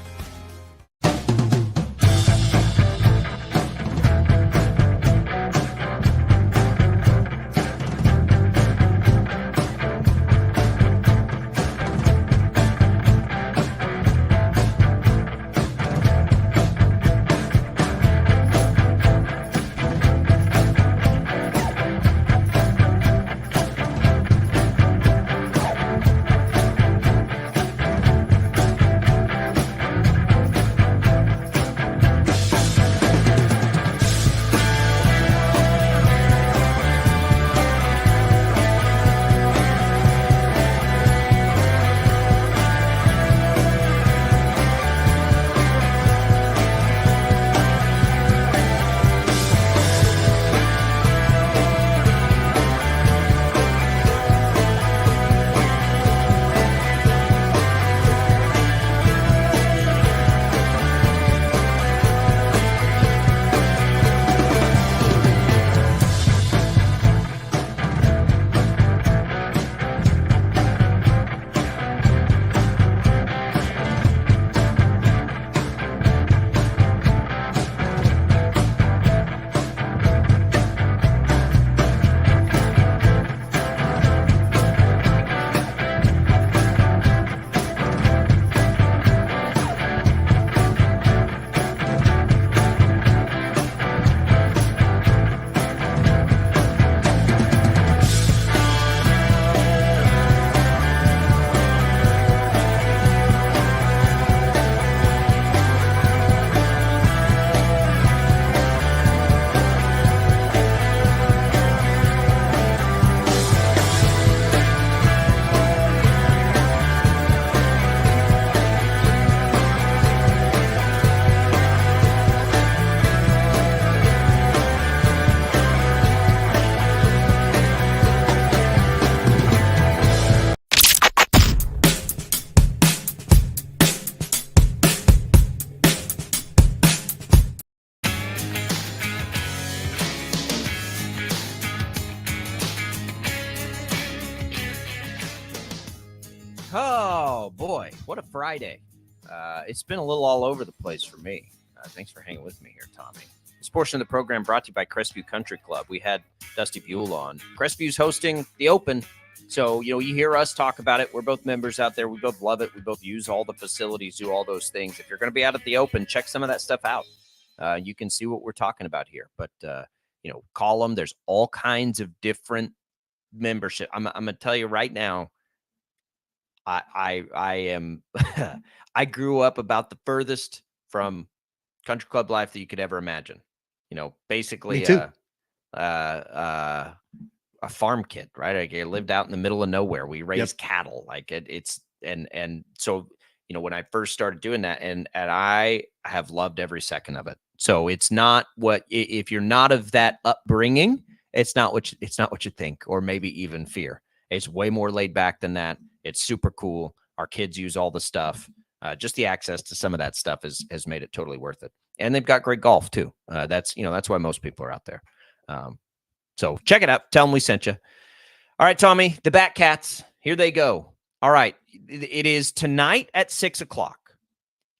Oh, boy. What a Friday. It's been a little all over the place for me. Thanks for hanging with me here, Tommy. This portion of the program brought to you by Crestview Country Club. We had Dusty Buell on. Crestview's hosting the Open. So, you hear us talk about it. We're both members out there. We both love it. We both use all the facilities, do all those things. If you're going to be out at the Open, check some of that stuff out. You can see what we're talking about here. But, call them. There's all kinds of different membership. I'm going to tell you right now, I am I grew up about the furthest from country club life that you could ever imagine. Basically a farm kid, right? I lived out in the middle of nowhere. We raised cattle. Like it's so when I first started doing that, and I have loved every second of it. So it's not if you're not of that upbringing, it's not what you think, or maybe even fear. It's way more laid back than that. It's super cool. Our kids use all the stuff. Just the access to some of that stuff has made it totally worth it. And they've got great golf too. That's why most people are out there. So check it out. Tell them we sent you. All right, Tommy, the Batcats, here they go. All right. It is tonight at 6:00.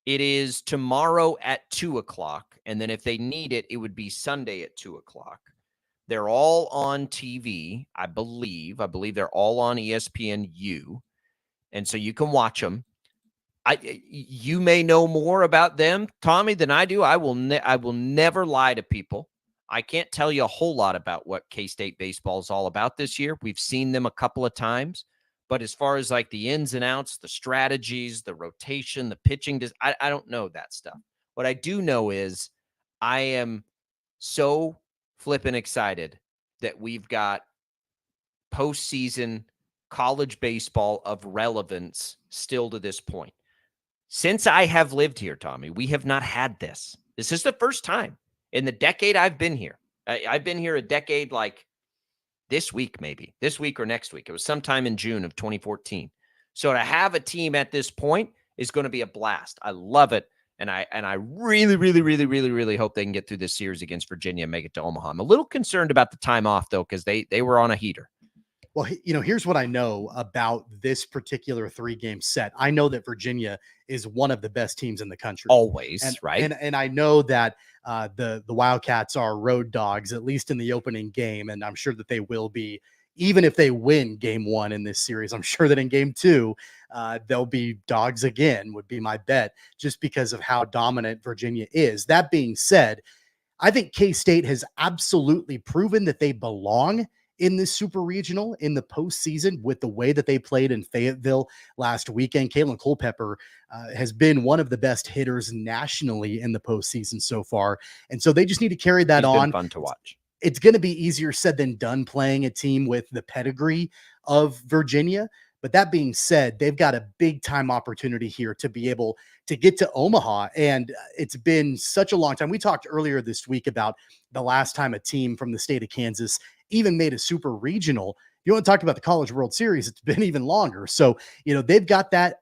It is tomorrow at 2:00. And then if they need it, it would be Sunday at 2:00. They're all on TV, I believe. I believe they're all on ESPNU. And so you can watch them. You may know more about them, Tommy, than I do. I will never lie to people. I can't tell you a whole lot about what K-State baseball is all about this year. We've seen them a couple of times. But as far as like the ins and outs, the strategies, the rotation, the pitching, I don't know that stuff. What I do know is I am so flippin' excited that we've got postseason college baseball of relevance still to this point. Since I have lived here, Tommy, we have not had this. This is the first time in the decade I've been here. I've been here a decade, like this week, maybe this week or next week. It was sometime in June of 2014. So to have a team at this point is going to be a blast. I love it. And I really, really, really, really, really hope they can get through this series against Virginia and make it to Omaha. I'm a little concerned about the time off, though, because they were on a heater. Well, here's what I know about this particular 3-game set. I know that Virginia is one of the best teams in the country. Always, right? And I know that the Wildcats are road dogs, at least in the opening game, and I'm sure that they will be, even if they win game 1 in this series. I'm sure that in game 2, they'll be dogs again, would be my bet, just because of how dominant Virginia is. That being said, I think K-State has absolutely proven that they belong in this super regional in the postseason with the way that they played in Fayetteville last weekend. Kalen Culpepper has been one of the best hitters nationally in the postseason so far. And so they just need to carry that He's been on. fun to watch. It's going to be easier said than done playing a team with the pedigree of Virginia. But that being said, they've got a big time opportunity here to be able to get to Omaha. And it's been such a long time. We talked earlier this week about the last time a team from the state of Kansas even made a super regional. You want to talk about the College World Series, it's been even longer. So, they've got that,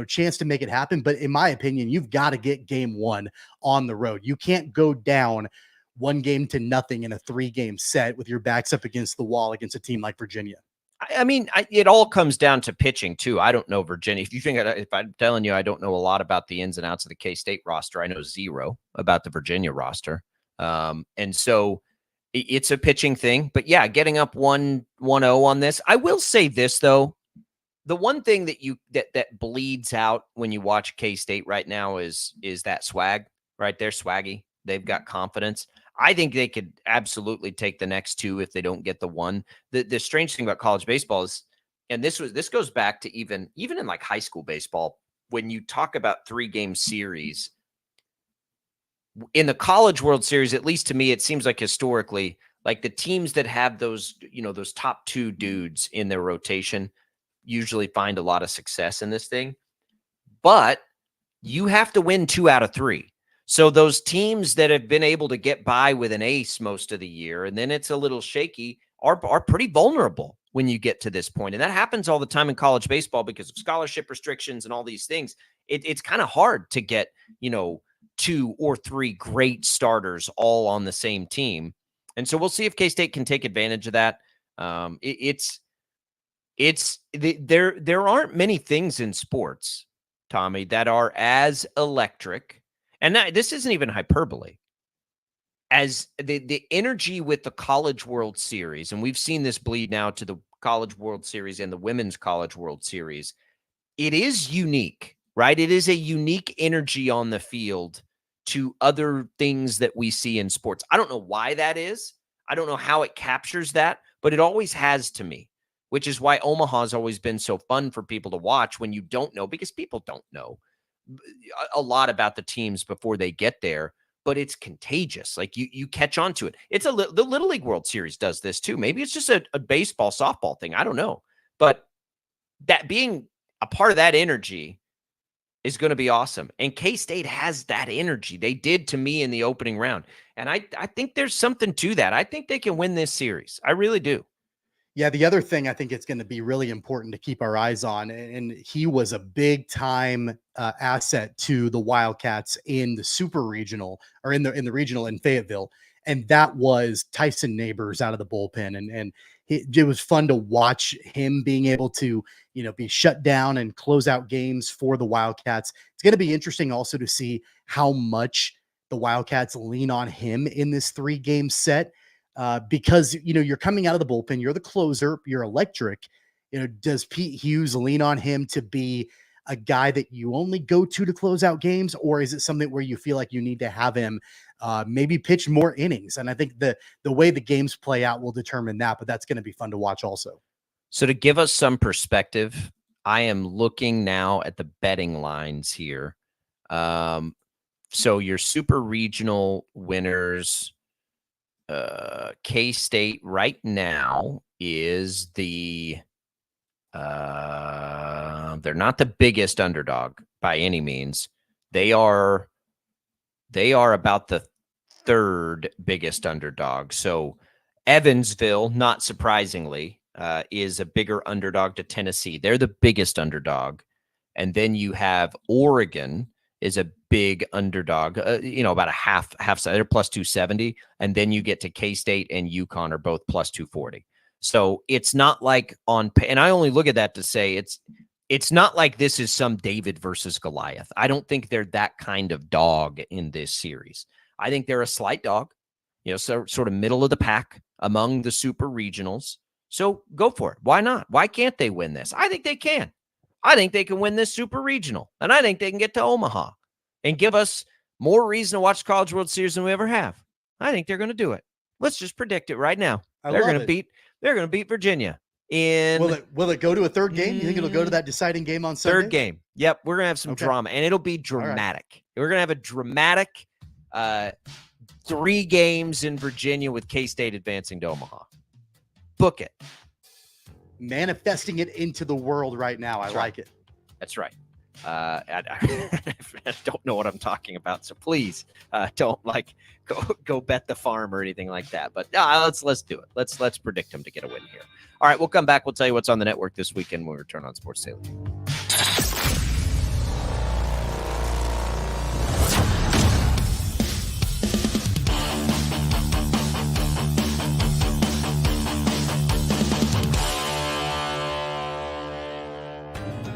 chance to make it happen. But in my opinion, you've got to get game 1 on the road. You can't go down 1-0 in a 3-game set with your backs up against the wall against a team like Virginia. I mean, it all comes down to pitching too. I don't know Virginia. If I'm telling you, I don't know a lot about the ins and outs of the K-State roster. I know zero about the Virginia roster. And so it's a pitching thing, but yeah, getting up 1-0 on this. I will say this though. The one thing that bleeds out when you watch K-State right now is that swag, right? They're swaggy. They've got confidence. I think they could absolutely take the next 2 if they don't get the 1. The strange thing about college baseball is, and this goes back to even in like high school baseball, when you talk about 3-game series in the College World Series, at least to me, it seems like historically, like the teams that have those, those top 2 dudes in their rotation usually find a lot of success in this thing. But you have to win 2 out of 3. So those teams that have been able to get by with an ace most of the year, and then it's a little shaky, are pretty vulnerable when you get to this point. And that happens all the time in college baseball because of scholarship restrictions and all these things. It's kind of hard to get, 2 or 3 great starters all on the same team. And so we'll see if K-State can take advantage of that. There aren't many things in sports, Tommy, that are as electric. And this isn't even hyperbole, as the energy with the College World Series, and we've seen this bleed now to the College World Series and the Women's College World Series. It is unique, right? It is a unique energy on the field to other things that we see in sports. I don't know why that is. I don't know how it captures that, but it always has to me, which is why Omaha has always been so fun for people to watch when you don't know, because people don't know a lot about the teams before they get there, but it's contagious. Like you catch on to it. It's the Little League World Series does this too. Maybe it's just a baseball, softball thing. I don't know, but that being a part of that energy is going to be awesome. And K-State has that energy. They did to me in the opening round. And I think there's something to that. I think they can win this series. I really do. Yeah, the other thing I think it's going to be really important to keep our eyes on, and he was a big time asset to the Wildcats in the super regional, or in the regional in Fayetteville, and that was Tyson Neighbors out of the bullpen, and it was fun to watch him being able to be shut down and close out games for the Wildcats. It's going to be interesting also to see how much the Wildcats lean on him in this 3-game set. Because, you're coming out of the bullpen, you're the closer, you're electric. Does Pete Hughes lean on him to be a guy that you only go to close out games? Or is it something where you feel like you need to have him maybe pitch more innings? And I think the way the games play out will determine that, but that's going to be fun to watch also. So to give us some perspective, I am looking now at the betting lines here. So your super regional winners, K-State right now is they're not the biggest underdog by any means. They are about the 3rd biggest underdog. So Evansville, not surprisingly, is a bigger underdog to Tennessee. They're the biggest underdog. And then you have Oregon is a big underdog, about a half side. They're plus 270. And then you get to K-State and UConn are both plus 240. So it's not like and I only look at that to say it's not like this is some David versus Goliath. I don't think they're that kind of dog in this series. I think they're a slight dog, so sort of middle of the pack among the super regionals. So go for it. Why not? Why can't they win this? I think they can. I think they can win this super regional, and I think they can get to Omaha and give us more reason to watch the College World Series than we ever have. I think they're going to do it. Let's just predict it right now. They're going to beat Virginia. Will it go to a third game? You think it'll go to that deciding game on Sunday? Third game. Yep, we're going to have some drama, and it'll be dramatic. Right. We're going to have a dramatic 3 games in Virginia with K-State advancing to Omaha. Book it. Manifesting it into the world right now. I like it. That's right. I don't know what I'm talking about, so please don't go bet the farm or anything like that. But let's do it. Let's predict them to get a win here. All right, we'll come back. We'll tell you what's on the network this weekend when we return on Sports Daily.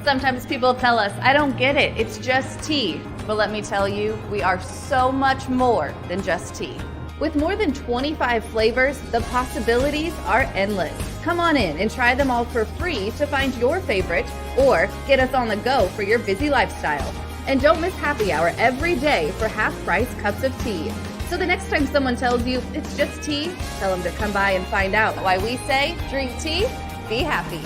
Sometimes people tell us, I don't get it, it's just tea. But let me tell you, we are so much more than just tea. With more than 25 flavors, the possibilities are endless. Come on in and try them all for free to find your favorite or get us on the go for your busy lifestyle. And don't miss happy hour every day for half-price cups of tea. So the next time someone tells you it's just tea, tell them to come by and find out why we say, drink tea, be happy.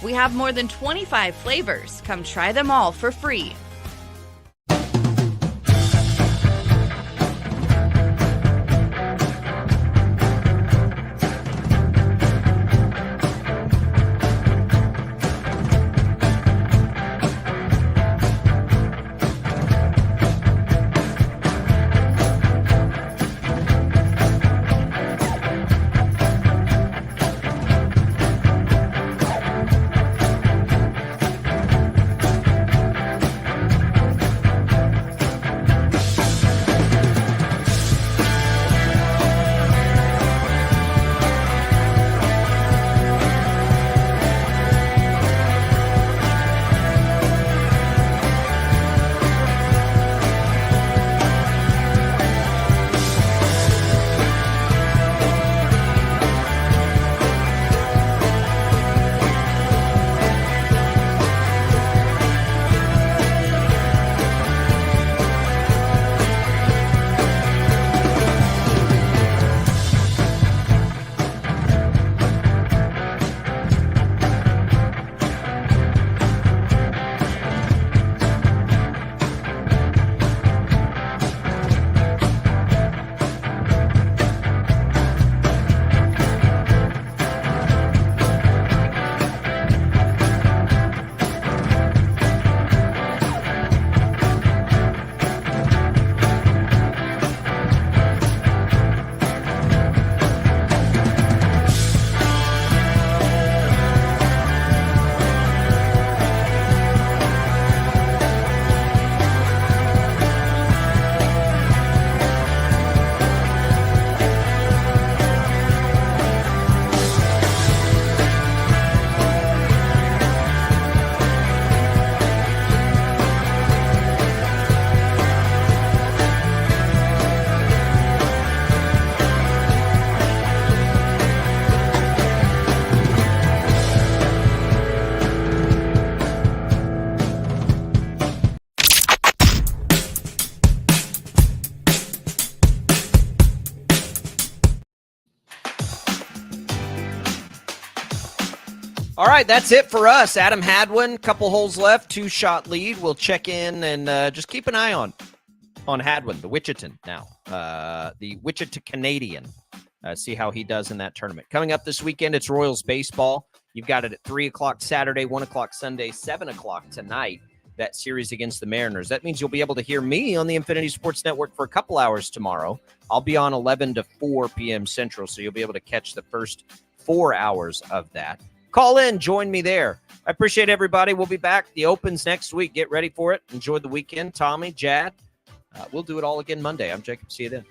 We have more than 25 flavors. Come try them all for free. All right, that's it for us. Adam Hadwin, couple holes left, 2-shot lead. We'll check in and just keep an eye on Hadwin, the Wichita now, the Wichita Canadian. See how he does in that tournament. Coming up this weekend, it's Royals baseball. You've got it at 3 o'clock Saturday, 1 o'clock Sunday, 7 o'clock tonight, that series against the Mariners. That means you'll be able to hear me on the Infinity Sports Network for a couple hours tomorrow. I'll be on 11 to 4 p.m. Central, so you'll be able to catch the first 4 hours of that. Call in, join me there. I appreciate everybody. We'll be back. The Opens next week. Get ready for it. Enjoy the weekend. Tommy, Jad, we'll do it all again Monday. I'm Jacob. See you then.